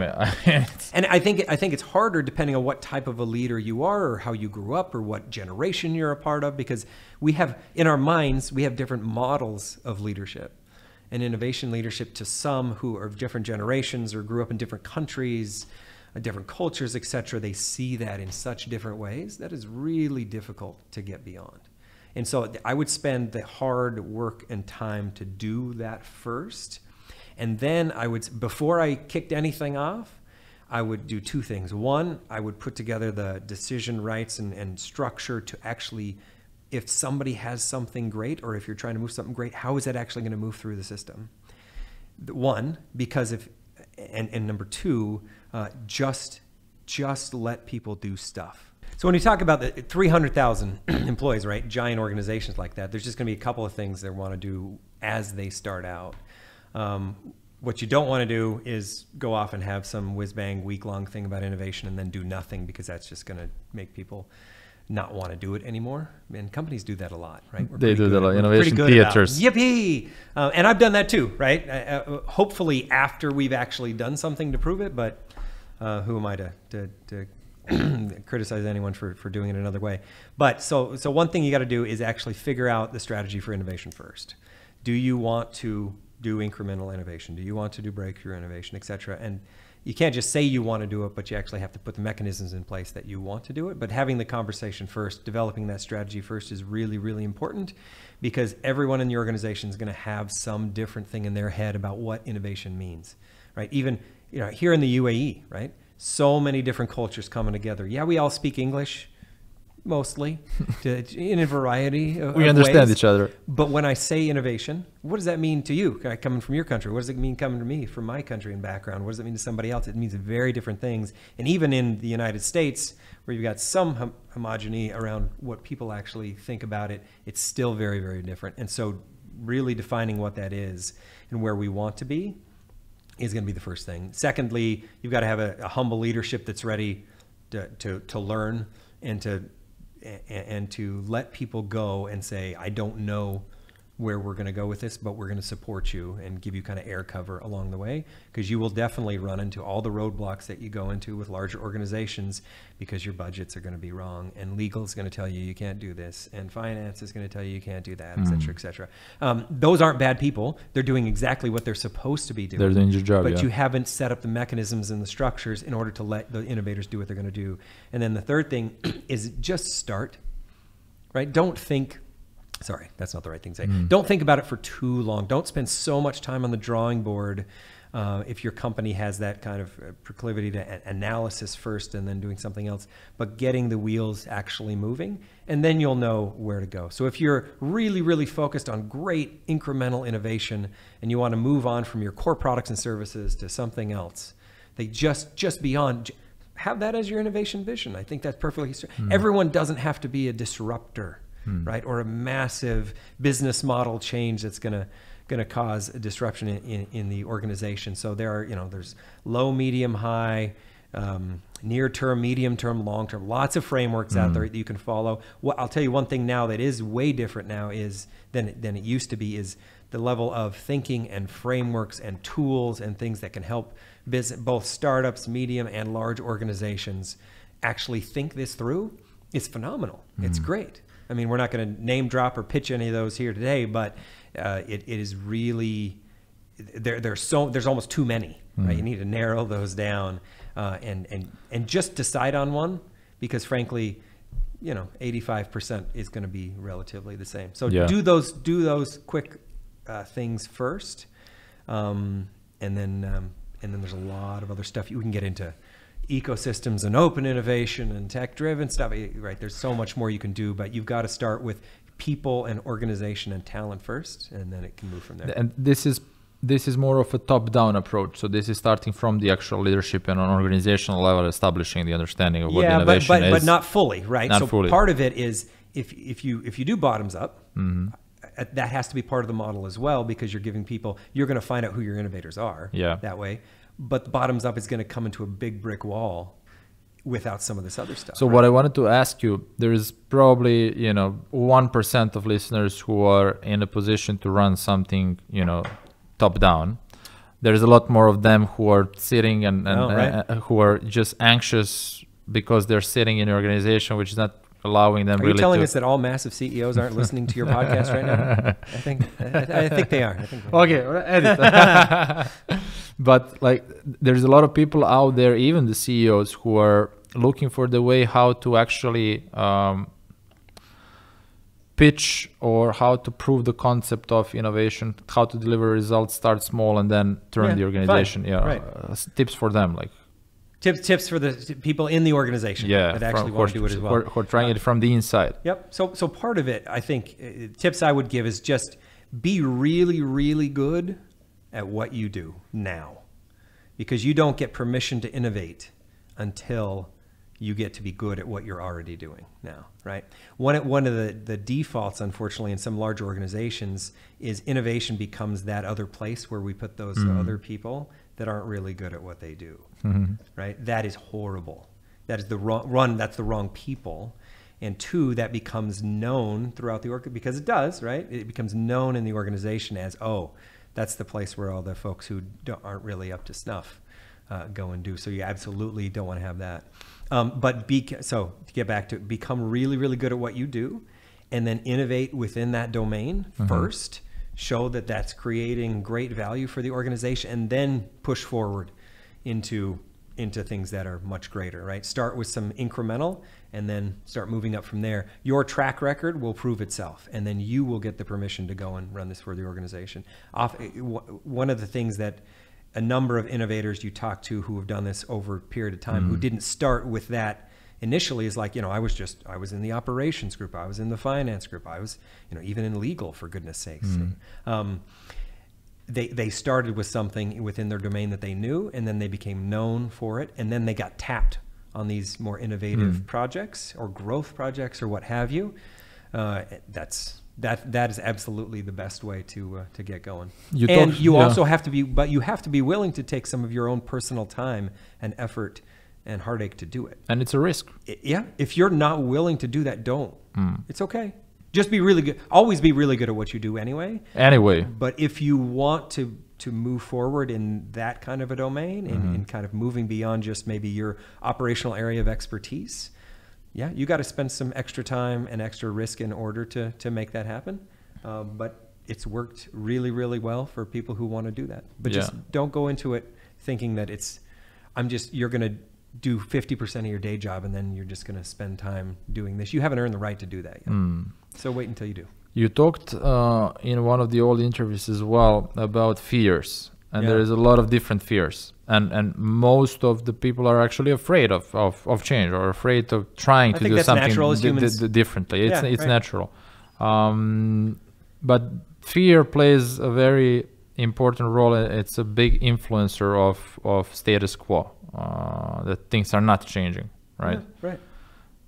And I think it's harder depending on what type of a leader you are, or how you grew up, or what generation you're a part of, because we have, in our minds, we have different models of leadership. And innovation leadership, to some who are of different generations or grew up in different countries, different cultures, etc., they see that in such different ways that is really difficult to get beyond. And so I would spend the hard work and time to do that first. And then before I kicked anything off, I would do two things. One, I would put together the decision rights and structure to actually, if somebody has something great, or if you're trying to move something great, how is that actually going to move through the system? One, because and number two, just let people do stuff. So when you talk about the 300,000 employees, right, giant organizations like that, there's just going to be a couple of things they want to do as they start out. What you don't want to do is go off and have some whiz-bang week-long thing about innovation and then do nothing, because that's just going to make people not want to do it anymore. And companies do that a lot, right? They do that a lot. Innovation theaters. Yippee! And I've done that too, right? Hopefully after we've actually done something to prove it, but who am I to criticize anyone for doing it another way? But so one thing you got to do is actually figure out the strategy for innovation first. Do you want to do incremental innovation? Do you want to do breakthrough innovation, et cetera? And you can't just say you want to do it, but you actually have to put the mechanisms in place that you want to do it. But having the conversation first, developing that strategy first, is really, really important, because everyone in the organization is going to have some different thing in their head about what innovation means, right? Even here in the UAE, right? So many different cultures coming together. Yeah, we all speak English, mostly, in a variety of we understand ways. Each other. But when I say innovation, what does that mean to you coming from your country? What does it mean coming to me from my country and background? What does it mean to somebody else? It means very different things. And even in the United States, where you've got some homogeny around what people actually think about it, it's still very, very different. And so really defining what that is and where we want to be is going to be the first thing. Secondly, you've got to have a humble leadership that's ready to learn and to let people go and say, I don't know where we're going to go with this, but we're going to support you and give you kind of air cover along the way, because you will definitely run into all the roadblocks that you go into with larger organizations, because your budgets are going to be wrong, and legal is going to tell you you can't do this, and finance is going to tell you you can't do that, et cetera, et cetera. Those aren't bad people. They're doing exactly what they're supposed to be doing. They're doing your job, but you haven't set up the mechanisms and the structures in order to let the innovators do what they're going to do. And then the third thing is just start, right? Don't think, sorry, that's not the right thing to say. Don't think about it for too long. Don't spend so much time on the drawing board if your company has that kind of proclivity to analysis first and then doing something else, but getting the wheels actually moving, and then you'll know where to go. So if you're really, really focused on great incremental innovation and you want to move on from your core products and services to something else, they just beyond, have that as your innovation vision. I think that's perfectly, everyone doesn't have to be a disruptor. Right, or a massive business model change that's going to cause a disruption in the organization. So there are, there's low, medium, high, near term, medium term, long term, lots of frameworks out there that you can follow. I'll tell you one thing now that is way different now than it used to be, is the level of thinking and frameworks and tools and things that can help both startups, medium and large organizations actually think this through. It's phenomenal. It's great. I mean, we're not going to name drop or pitch any of those here today, but it is really, there's almost too many, right? You need to narrow those down and just decide on one, because frankly, 85% is going to be relatively the same. So do those quick things first, and then there's a lot of other stuff you can get into. Ecosystems and open innovation and tech-driven stuff, right? There's so much more you can do, but you've got to start with people and organization and talent first, and then it can move from there. And this is more of a top-down approach. So this is starting from the actual leadership and on organizational level, establishing the understanding of what innovation is. But not fully, right? Not fully. Part of it is if you do bottoms up, that has to be part of the model as well, because you're giving people, you're going to find out who your innovators are that way. But the bottoms up is going to come into a big brick wall without some of this other stuff. So what I wanted to ask you, there is probably, 1% of listeners who are in a position to run something, top down. There's a lot more of them who are sitting and who are just anxious because they're sitting in an organization which is not allowing them. Are you telling us that all massive CEOs aren't listening to your podcast right now? I think they are. Okay, edit. But like, there's a lot of people out there, even the CEOs, who are looking for the way how to actually pitch or how to prove the concept of innovation, how to deliver results, start small and then turn the organization. Fine. Right. Tips for them, like tips for the people in the organization that actually want to do it as well. Who are trying it from the inside. Yep. So part of it, I think, tips I would give is just be really, really good at what you do now, because you don't get permission to innovate until you get to be good at what you're already doing now, right? One of the defaults, unfortunately, in some large organizations is innovation becomes that other place where we put those other people that aren't really good at what they do, right? That is horrible. That is the wrong people. And two, that becomes known throughout the org, because it does, right? It becomes known in the organization as, oh, that's the place where all the folks who aren't really up to snuff go and do. So you absolutely don't want to have that. So to get back to it, become really, really good at what you do, and then innovate within that domain first. Show that that's creating great value for the organization, and then push forward into things that are much greater, right? Start with some incremental and then start moving up from there. Your track record will prove itself, and then you will get the permission to go and run this for the organization. One of the things that a number of innovators you talk to who have done this over a period of time, who didn't start with that initially, is like, I was in the operations group, I was in the finance group, I was, even in legal, for goodness sakes. They started with something within their domain that they knew, and then they became known for it, and then they got tapped on these more innovative projects or growth projects or what have you. That is absolutely the best way to get going. Also have to be willing to take some of your own personal time and effort and heartache to do it. And it's a risk. If you're not willing to do that, don't. It's okay. Just be really good. Always be really good at what you do anyway. But if you want to move forward in that kind of a domain, and kind of moving beyond just maybe your operational area of expertise, you got to spend some extra time and extra risk in order to make that happen. But it's worked really, really well for people who want to do that. But just don't go into it thinking that you're going to do 50% of your day job and then you're just going to spend time doing this. You haven't earned the right to do that yet. So wait until you do. You talked in one of the old interviews as well about fears. And there is a lot of different fears. And most of the people are actually afraid of change, or afraid of trying to do something differently. It's natural. But fear plays a very important role. It's a big influencer of status quo, that things are not changing, right? Yeah, right.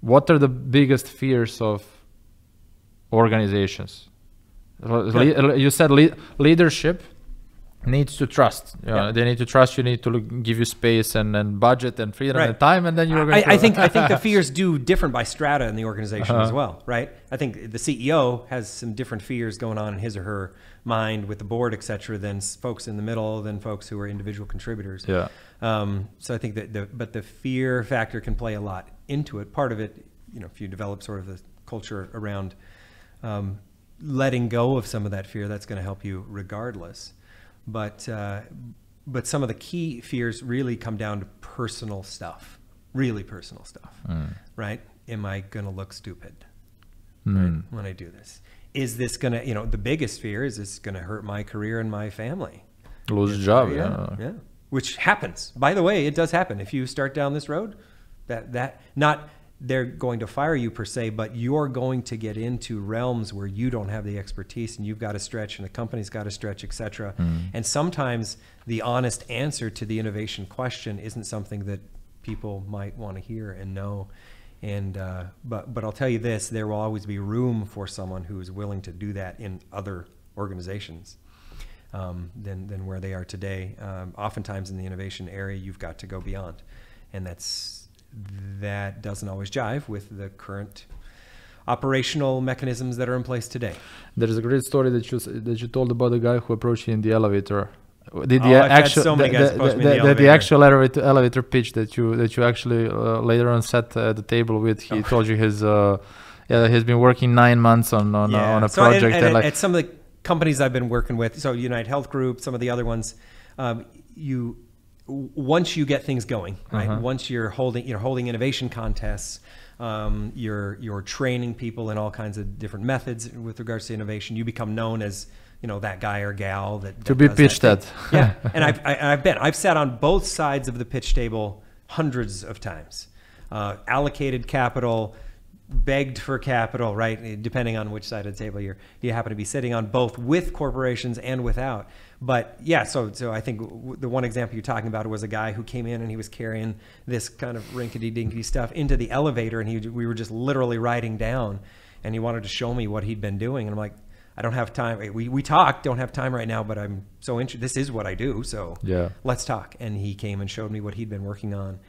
What are the biggest fears of organizations? You said leadership needs to trust. They need to trust you. Need to give you space and budget and freedom and time, and then you're going. I think the fears do different by strata in the organization as well, right? I think the CEO has some different fears going on in his or her mind with the board, etc., than folks in the middle, than folks who are individual contributors. So I think that the fear factor can play a lot into it. Part of it, if you develop sort of the culture around letting go of some of that fear, that's going to help you regardless. But some of the key fears really come down to personal stuff, really personal stuff, right? Am I going to look stupid right, when I do this? Is this going to, the biggest fear is this going to hurt my career and my family? Lose a job, Which happens. By the way, it does happen. If you start down this road, not they're going to fire you per se, but you're going to get into realms where you don't have the expertise, and you've got to stretch, and the company's got to stretch, etc. And sometimes the honest answer to the innovation question isn't something that people might want to hear and know. And but I'll tell you this: there will always be room for someone who is willing to do that in other organizations than where they are today. Oftentimes in the innovation area, you've got to go beyond, and that's that doesn't always jive with the current operational mechanisms that are in place today. There's a great story that you told about the guy who approached you in the elevator. I've had so many guys approach me in the elevator. The actual elevator pitch that you actually later on sat at the table with. He told you he's been working 9 months on a project. And at some of the companies I've been working with, so UnitedHealth Group, some of the other ones, once you get things going, right? Once you're holding innovation contests, you're training people in all kinds of different methods with regards to innovation. You become known as that guy or gal that to be pitched at. Yeah, and I've sat on both sides of the pitch table hundreds of times. Allocated capital, begged for capital, right? Depending on which side of the table you happen to be sitting on, both with corporations and without. But yeah, so I think the one example you're talking about was a guy who came in and he was carrying this kind of rinkety-dinky stuff into the elevator, and we were just literally riding down, and he wanted to show me what he'd been doing, and I'm like, I don't have time. We talked, don't have time right now, but I'm so interested. This is what I do, so yeah, let's talk. And he came and showed me what he'd been working on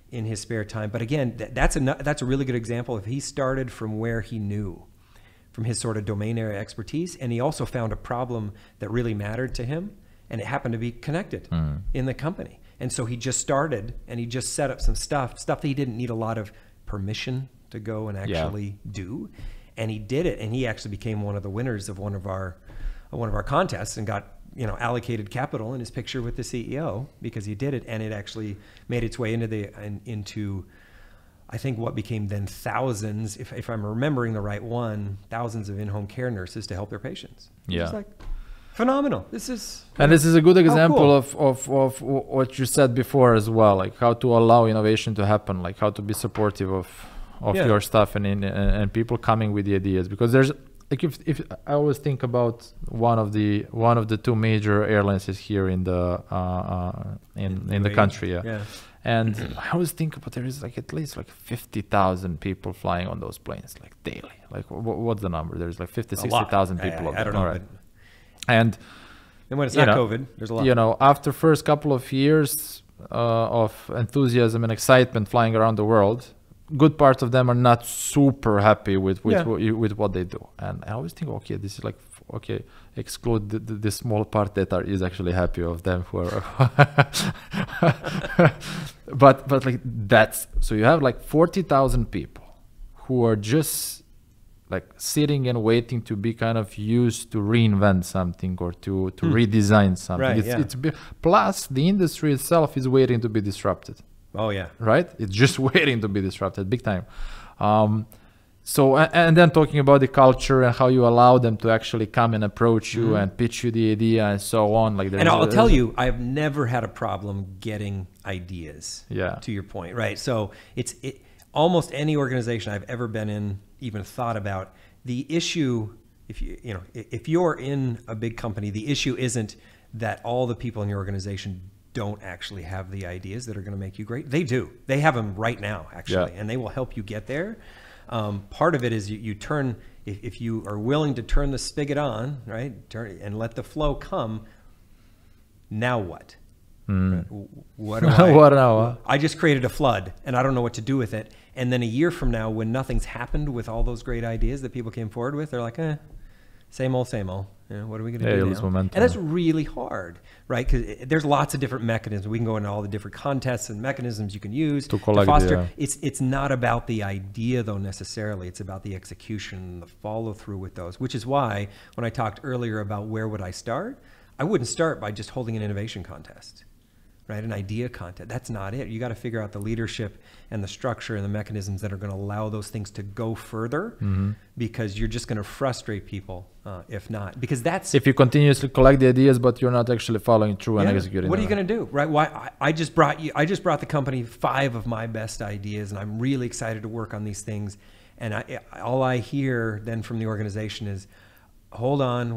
in his spare time. But again, that's a really good example of he started from where he knew, from his sort of domain area expertise, and he also found a problem that really mattered to him, and it happened to be connected in the company. And so he just started, and he just set up some stuff that he didn't need a lot of permission to go and actually do. And he did it, and he actually became one of the winners of one of our contests and got allocated capital in his picture with the CEO because he did it, and it actually made its way into I think what became then thousands, if I'm remembering the right one, thousands of in-home care nurses to help their patients. Yeah, it's like phenomenal. This is a good example of what you said before as well, like how to allow innovation to happen, like how to be supportive of your stuff and people coming with the ideas, because there's like if I always think about one of the two major airlines is here in the in the country, and I always think about there is like at least like 50,000 people flying on those planes like daily. Like what's the number? There's like 60,000 people. I don't know. Right. And when it's not COVID, there's a lot. After first couple of years of enthusiasm and excitement flying around the world, good part of them are not super happy with what they do. And I always think, okay, this is like, okay, exclude the small part that is actually happy of them who are but like that's, so you have like 40,000 people who are just like sitting and waiting to be kind of used to reinvent something or to redesign something. Right, plus the industry itself is waiting to be disrupted. Oh yeah. Right? It's just waiting to be disrupted big time. So, and then talking about the culture and how you allow them to actually come and approach you and pitch you the idea and so on. Like, and I'll tell you, I've never had a problem getting ideas. Yeah. To your point, right? So almost any organization I've ever been in, even thought about, the issue, if you're in a big company, the issue isn't that all the people in your organization don't actually have the ideas that are going to make you great. They do. They have them right now, actually, and they will help you get there. Part of it is you turn, if you are willing to turn the spigot on, right, and let the flow come. Now what? Right? What do what now? I just created a flood, and I don't know what to do with it. And then a year from now, when nothing's happened with all those great ideas that people came forward with, they're like, same old, same old. What are we going to do now? Momentum. And that's really hard, right? Because there's lots of different mechanisms. We can go into all the different contests and mechanisms you can use to foster. It's not about the idea, though, necessarily. It's about the execution and the follow-through with those, which is why when I talked earlier about where would I start, I wouldn't start by just holding an innovation contest, right? An idea contest. That's not it. You got to figure out the leadership and the structure and the mechanisms that are going to allow those things to go further, because you're just going to frustrate people if not. Because that's, if you continuously collect the ideas but you're not actually following through and executing. What are you going to do, right? Why I just brought the company 5 of my best ideas, and I'm really excited to work on these things. And all I hear then from the organization is, hold on,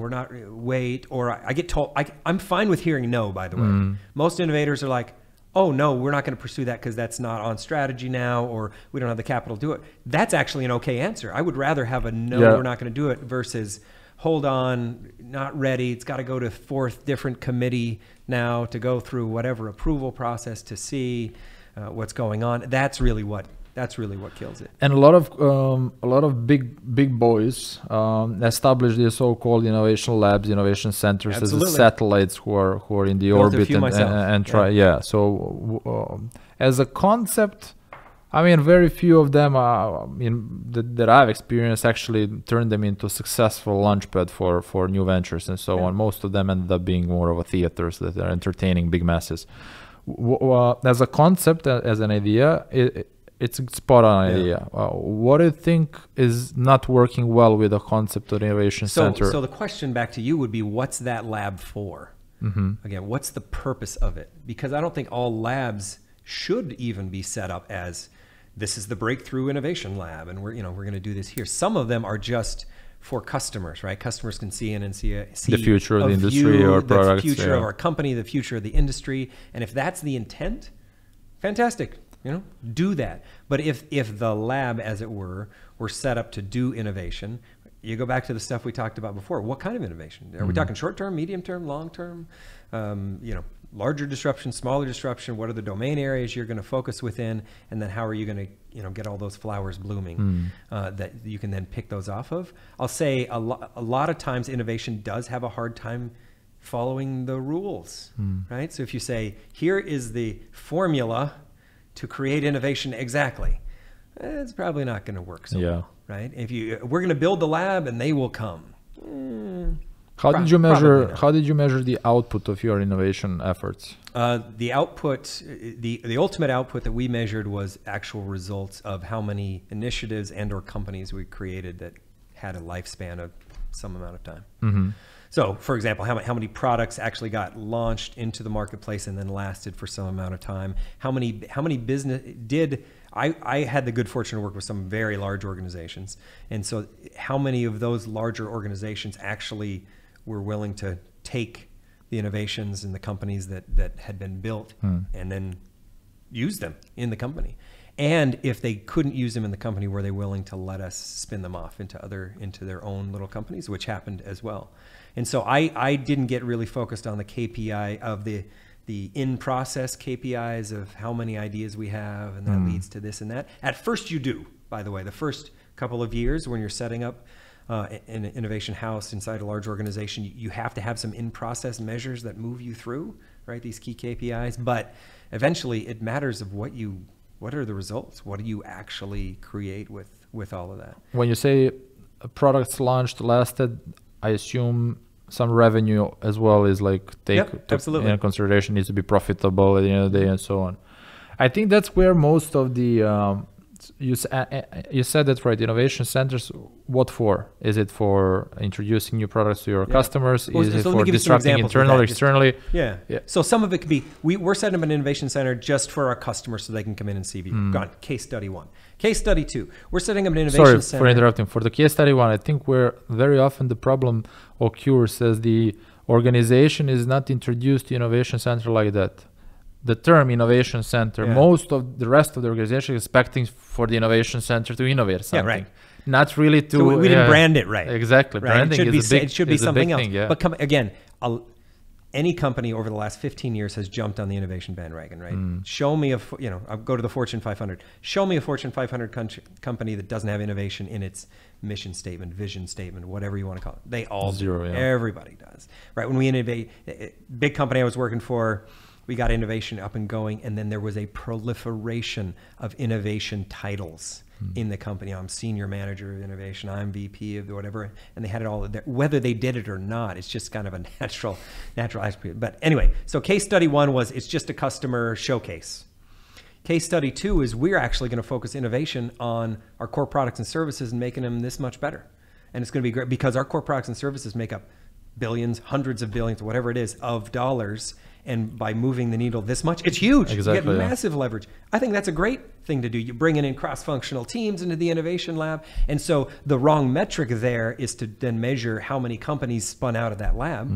wait, or I get told, I'm fine with hearing no, by the way. Most innovators are like, oh no, we're not going to pursue that because that's not on strategy now, or we don't have the capital to do it. That's actually an okay answer. I would rather have a no, we're not going to do it, versus hold on, not ready. It's got to go to 4th different committee now to go through whatever approval process to see. what's going on. That's really what kills it. And a lot of big boys establish these so-called innovation labs, innovation centers as the satellites who are in the Built orbit and try. Yeah. So as a concept, I mean, very few of them that I've experienced actually turned them into a successful launchpad for new ventures and so on. Most of them ended up being more of a theaters that are entertaining big masses. As a concept, as an idea, it's a spot on idea. What do you think is not working well with the concept of innovation center? So the question back to you would be, what's that lab for? Again, what's the purpose of it? Because I don't think all labs should even be set up as, this is the breakthrough innovation lab, and we're going to do this here. Some of them are just for customers, right? Customers can see in and see the future of the industry or products, the future of our company, the future of the industry. And if that's the intent, fantastic, do that. But if the lab, as it were set up to do innovation, you go back to the stuff we talked about before. What kind of innovation? Are we talking short term, medium term, long term? Larger disruption, smaller disruption. What are the domain areas you're going to focus within, and then how are you going to get all those flowers blooming that you can then pick those off of? I'll say a lot of times innovation does have a hard time following the rules, right? So if you say, here is the formula to create innovation exactly, it's probably not going to work so well, right? We're going to build the lab and they will come. How did you measure the output of your innovation efforts? The output, the ultimate output that we measured was actual results of how many initiatives and or companies we created that had a lifespan of some amount of time. So, for example, how many products actually got launched into the marketplace and then lasted for some amount of time? How many business did I had the good fortune to work with some very large organizations, and so how many of those larger organizations actually were willing to take the innovations and the companies that had been built and then use them in the company? And if they couldn't use them in the company, were they willing to let us spin them off into their own little companies, which happened as well. And so I didn't get really focused on the KPI of the in-process KPIs of how many ideas we have, and that leads to this and that. At first you do, by the way, the first couple of years when you're setting up an innovation house inside a large organization, you have to have some in-process measures that move you through, right? These key KPIs, but eventually it matters of what are the results? What do you actually create with all of that? When you say products launched, lasted, I assume some revenue as well is absolutely. In consideration, needs to be profitable at the end of the day and so on. I think that's where most of the you said that, right? Innovation centers, what for? Is it for introducing new products to your customers? Is it for disrupting internally, externally? Yeah. So some of it could be, we're setting up an innovation center just for our customers so they can come in and see. Gone. Case study 1. Case study 2. We're setting up an innovation center. Sorry for interrupting. For the case study 1, I think where very often the problem occurs as the organization is not introduced to innovation center like that. The term innovation center, most of the rest of the organization is expecting for the innovation center to innovate something. Yeah, right. Not really to... So we didn't brand it right. Exactly. Right? Branding it should be something else. Thing, yeah. But again, any company over the last 15 years has jumped on the innovation bandwagon, right? Show me I'll go to the Fortune 500. Show me a Fortune 500 company that doesn't have innovation in its mission statement, vision statement, whatever you want to call it. They all do. Everybody does, right? When we innovate, big company I was working for, we got innovation up and going, and then there was a proliferation of innovation titles in the company. I'm senior manager of innovation, I'm VP of whatever, and they had it all there. Whether they did it or not, it's just kind of a natural aspect. But anyway, so case study 1 was it's just a customer showcase. Case study 2 is we're actually going to focus innovation on our core products and services and making them this much better. And it's going to be great because our core products and services make up billions, hundreds of billions, whatever it is, of dollars. And by moving the needle this much, it's huge. Exactly, you get massive leverage. I think that's a great thing to do. You're bringing in cross-functional teams into the innovation lab. And so the wrong metric there is to then measure how many companies spun out of that lab.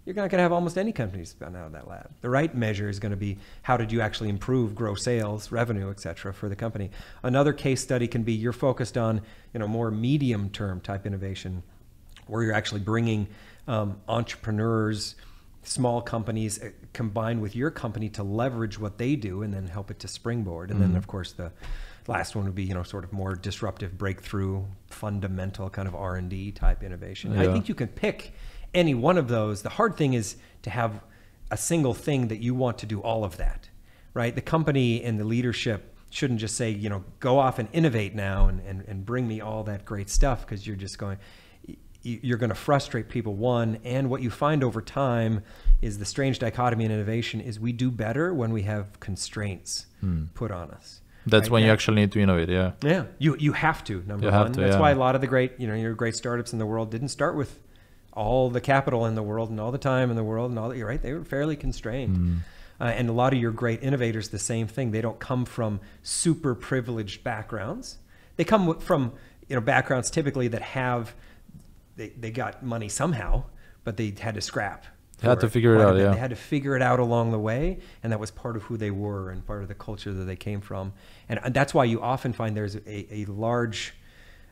You're not going to have almost any companies spun out of that lab. The right measure is going to be how did you actually improve, grow sales, revenue, et cetera, for the company. Another case study can be you're focused on more medium-term type innovation where you're actually bringing entrepreneurs, small companies combine with your company to leverage what they do and then help it to springboard. And then of course the last one would be, you know, sort of more disruptive breakthrough, fundamental kind of R&D type innovation. Yeah. I think you can pick any one of those. The hard thing is to have a single thing that you want to do all of that, right? The company and the leadership shouldn't just say, you know, go off and innovate now and bring me all that great stuff, because you're going to frustrate people, one. And what you find over time is the strange dichotomy in innovation is we do better when we have constraints put on us. That's right? when you actually need to innovate. Yeah. Yeah. You have to, number one. That's why a lot of the great, you know, your great startups in the world didn't start with all the capital in the world and all the time in the world and all that. You're right. They were fairly constrained. And a lot of your great innovators, the same thing. They don't come from super privileged backgrounds. They come from, you know, backgrounds typically that have, they got money somehow, but they had to scrap. They had to figure it out, yeah. They had to figure it out along the way, and that was part of who they were and part of the culture that they came from. And that's why you often find there's a large,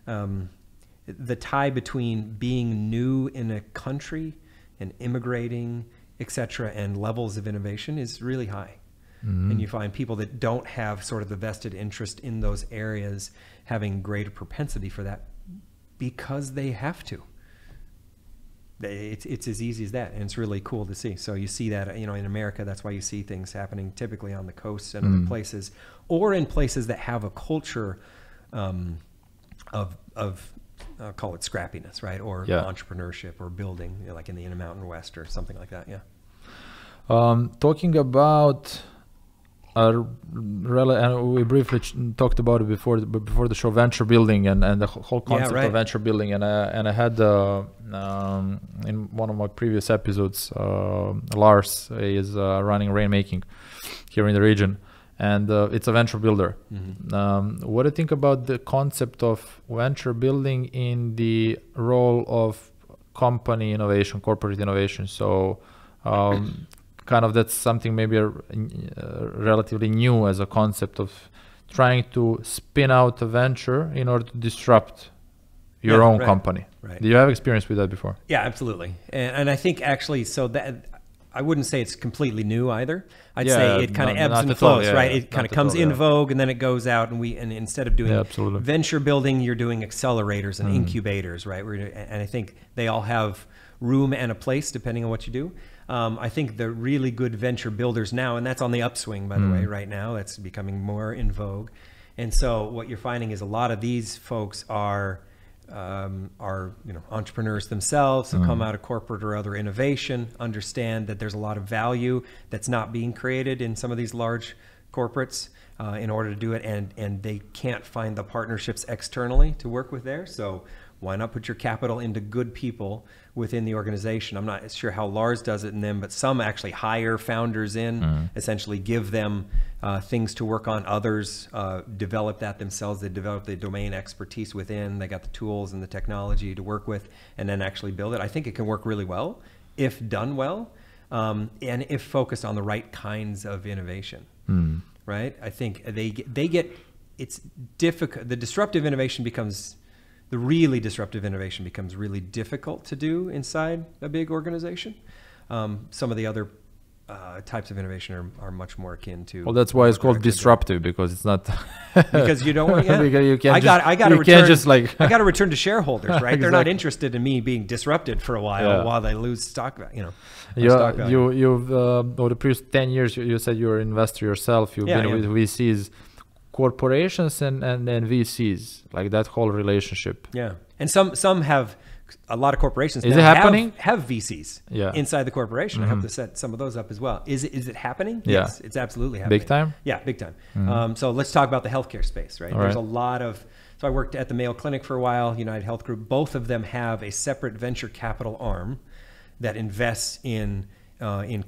the tie between being new in a country and immigrating, etc., and levels of innovation is really high. And you find people that don't have sort of the vested interest in those areas having greater propensity for that because they have to. It's as easy as that, and it's really cool to see. So you see that, you know, in America, that's why you see things happening typically on the coasts and other places, or in places that have a culture of call it scrappiness, right, or entrepreneurship or building, you know, like in the Intermountain West or something like that. Yeah. Talking about and we briefly talked about it before the show, venture building and the whole concept of venture building, and I had in one of my previous episodes, Lars is running Rainmaking here in the region, and it's a venture builder. What do you think about the concept of venture building in the role of company innovation, corporate innovation? So kind of that's something maybe relatively new as a concept of trying to spin out a venture in order to disrupt your own company. Right. Do you have experience with that before? Yeah, absolutely. And I think actually, so that I wouldn't say it's completely new either. I'd say it kind of ebbs and flows, right? It kind of comes in vogue and then it goes out, and instead of doing venture building, you're doing accelerators and incubators, right? And I think they all have room and a place depending on what you do. I think the really good venture builders now, and that's on the upswing, by the way, right now, that's becoming more in vogue. And so what you're finding is a lot of these folks are entrepreneurs themselves who come out of corporate or other innovation, understand that there's a lot of value that's not being created in some of these large corporates in order to do it, and they can't find the partnerships externally to work with there. So why not put your capital into good people within the organization? I'm not sure how Lars does it in them, but some actually hire founders in, essentially give them things to work on. Others develop that themselves. They develop the domain expertise within. They got the tools and the technology to work with and then actually build it. I think it can work really well if done well, and if focused on the right kinds of innovation, right? I think they get, it's difficult. The really disruptive innovation becomes really difficult to do inside a big organization. Some of the other types of innovation are much more akin to. Well, that's why it's called disruptive, because it's not. Because you don't want. Yeah. You can't I got to return to shareholders, right? Exactly. They're not interested in me being disrupted for a while they lose stock value. Stock value. You've over the previous 10 years, you said you're an investor yourself. You've been with VCs. Corporations and VCs, like that whole relationship. Yeah, and some have, a lot of corporations is it happening? Have VCs inside the corporation. I have to set some of those up as well. Is it happening? Yeah. Yes, it's absolutely happening. Big time? Yeah, big time. So let's talk about the healthcare space, right? There's a lot of, so I worked at the Mayo Clinic for a while, UnitedHealth Group. Both of them have a separate venture capital arm that invests in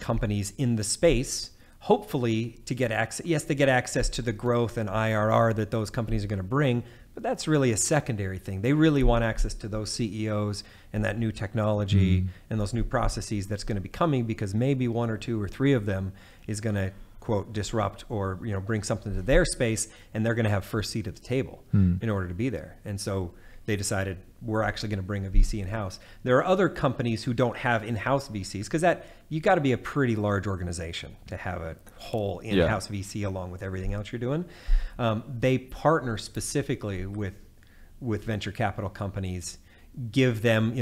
companies in the space, hopefully to get access. Yes, they get access to the growth and IRR that those companies are going to bring, but that's really a secondary thing. They really want access to those CEOs and that new technology and those new processes that's going to be coming, because maybe one or two or three of them is going to, quote, disrupt or bring something to their space, and they're going to have first seat at the table in order to be there. And so they decided we're actually going to bring a VC in-house. There are other companies who don't have in-house VCs, because you got to be a pretty large organization to have a whole in-house VC along with everything else you're doing. They partner specifically with venture capital companies, give them,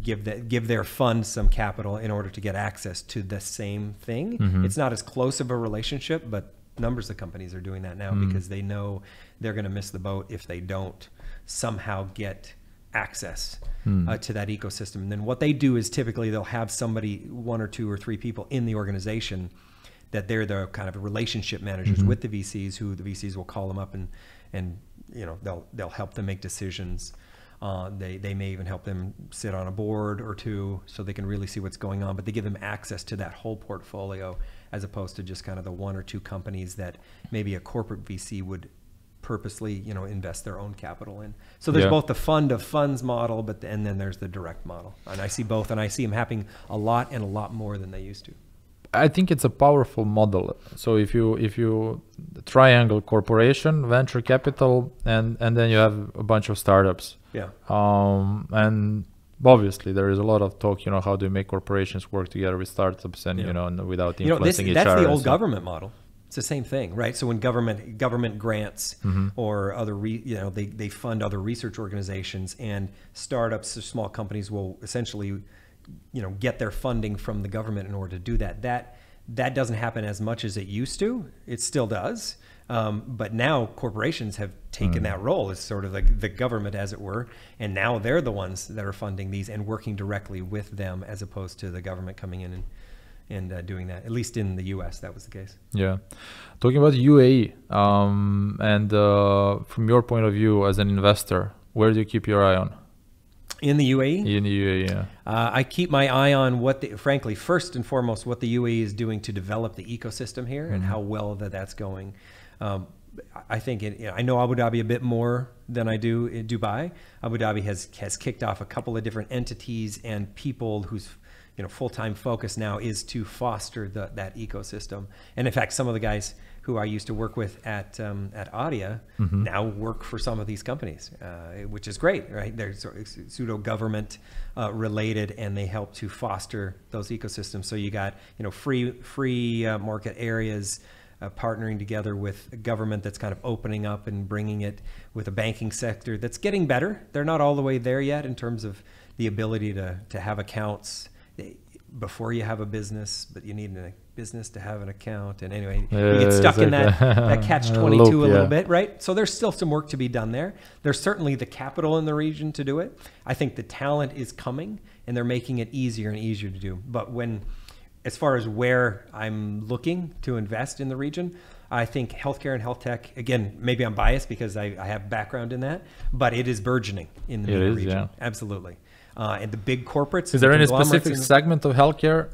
give their fund some capital in order to get access to the same thing. It's not as close of a relationship, but numbers of companies are doing that now because they know they're going to miss the boat if they don't somehow get access to that ecosystem. And then what they do is typically they'll have somebody, 1 or 2 or 3 people in the organization that they're the kind of relationship managers with the VCs, who the VCs will call them up and they'll help them make decisions. They may even help them sit on a board or 2 so they can really see what's going on, but they give them access to that whole portfolio, as opposed to just kind of the 1 or 2 companies that maybe a corporate VC would purposely, invest their own capital in. So there's both the fund of funds model, and then there's the direct model. And I see both, and I see them happening a lot and a lot more than they used to. I think it's a powerful model. So if you triangle corporation, venture capital, and then you have a bunch of startups. Yeah. And obviously there is a lot of talk, how do you make corporations work together with startups and, and without influencing each other. That's the old government model. It's the same thing, right? So when government grants or other, they fund other research organizations, and startups or small companies will essentially, get their funding from the government in order to do that. That doesn't happen as much as it used to. It still does. But now corporations have taken that role as sort of like the government, as it were, and now they're the ones that are funding these and working directly with them, as opposed to the government coming in and doing that. At least in the US, that was the case. Yeah. Talking about UAE, and from your point of view as an investor, where do you keep your eye on? In the UAE? In the UAE, yeah. I keep my eye on frankly, first and foremost, what the UAE is doing to develop the ecosystem here and how well that's going. I think I know Abu Dhabi a bit more than I do in Dubai. Abu Dhabi has kicked off a couple of different entities and people whose full-time focus now is to foster that ecosystem. And in fact, some of the guys who I used to work with at ADIA now work for some of these companies, which is great, right? They're sort of pseudo-government related, and they help to foster those ecosystems. So you got free market areas partnering together with a government that's kind of opening up and bringing it, with a banking sector that's getting better. They're not all the way there yet in terms of the ability to have accounts before you have a business, but you need a business to have an account. And anyway, you get stuck in that catch-22 a little bit, right? So there's still some work to be done there. There's certainly the capital in the region to do it. I think the talent is coming, and they're making it easier and easier to do. But as far as where I'm looking to invest in the region, I think healthcare and health tech, again, maybe I'm biased because I have background in that, but it is burgeoning in the MENA region. Yeah. Absolutely. And the big corporates. Is there any specific segment of healthcare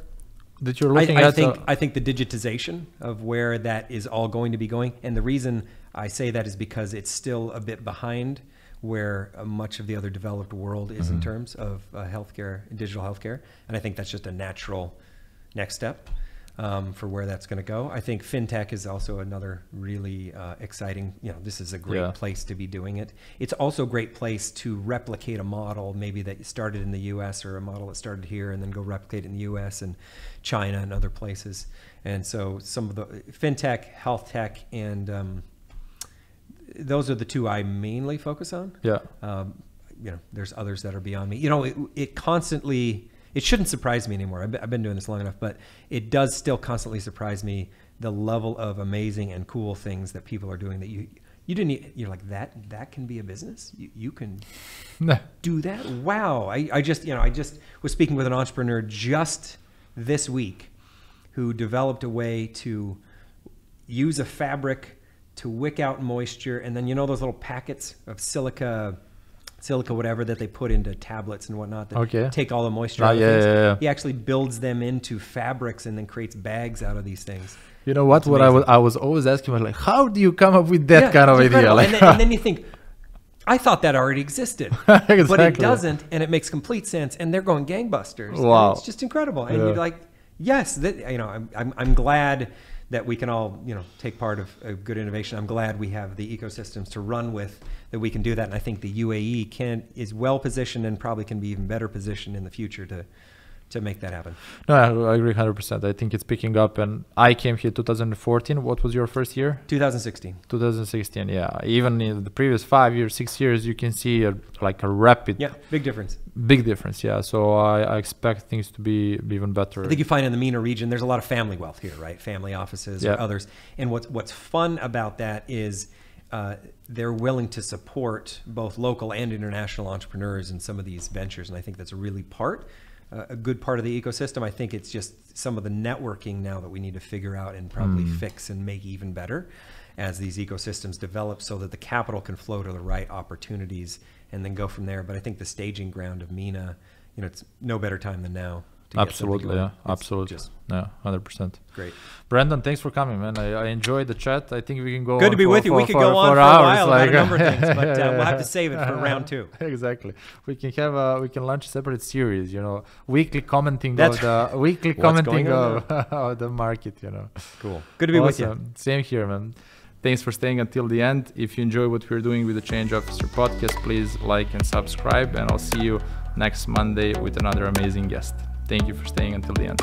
that you're looking at? I think the digitization of where that is all going to be going. And the reason I say that is because it's still a bit behind where much of the other developed world is in terms of healthcare, digital healthcare. And I think that's just a natural next step for where that's going to go. I think fintech is also another really exciting, this is a great place to be doing it. It's also a great place to replicate a model maybe that started in the US, or a model that started here and then go replicate in the US and China and other places. And so some of the fintech, health tech, and those are the 2 I mainly focus on. Yeah. There's others that are beyond me. It constantly, it shouldn't surprise me anymore. I've been doing this long enough, but it does still constantly surprise me, the level of amazing and cool things that people are doing that you're like, that can be a business. You can do that. Wow. I just was speaking with an entrepreneur just this week who developed a way to use a fabric to wick out moisture. And then, those little packets of silica whatever that they put into tablets and whatnot that take all the moisture out of things. Yeah. He actually builds them into fabrics and then creates bags out of these things. You know what? I was always asking myself, how do you come up with that kind of idea? And then you think, I thought that already existed, exactly. But it doesn't, and it makes complete sense. And they're going gangbusters. Wow, it's just incredible. And you're like, yes, I'm glad that we can all, take part of good innovation. I'm glad we have the ecosystems to run with, that we can do that. And I think the UAE is well positioned and probably can be even better positioned in the future to make that happen. No, I agree 100%. I think it's picking up. And I came here 2014. What was your first year? 2016. 2016, yeah. Even in the previous 5 years, 6 years, you can see a rapid... Yeah, big difference. Big difference, yeah. So I expect things to be even better. I think you find in the MENA region, there's a lot of family wealth here, right? Family offices or others. And what's fun about that is they're willing to support both local and international entrepreneurs in some of these ventures. And I think that's a good part of the ecosystem. I think it's just some of the networking now that we need to figure out and probably fix and make even better as these ecosystems develop, so that the capital can flow to the right opportunities and then go from there. But I think the staging ground of MENA, it's no better time than now. Absolutely, yeah, absolutely. Yeah, 100%. Great. Brandon, thanks for coming, man. I enjoyed the chat. I think we can go Good on to be with you. We could go on for a while about a number of things, but we'll have to save it for round 2. Exactly. We can launch a separate series, weekly commenting of the market, Cool. Good to be with you. Same here, man. Thanks for staying until the end. If you enjoy what we're doing with the Change Officer podcast, please like and subscribe, and I'll see you next Monday with another amazing guest. Thank you for staying until the end.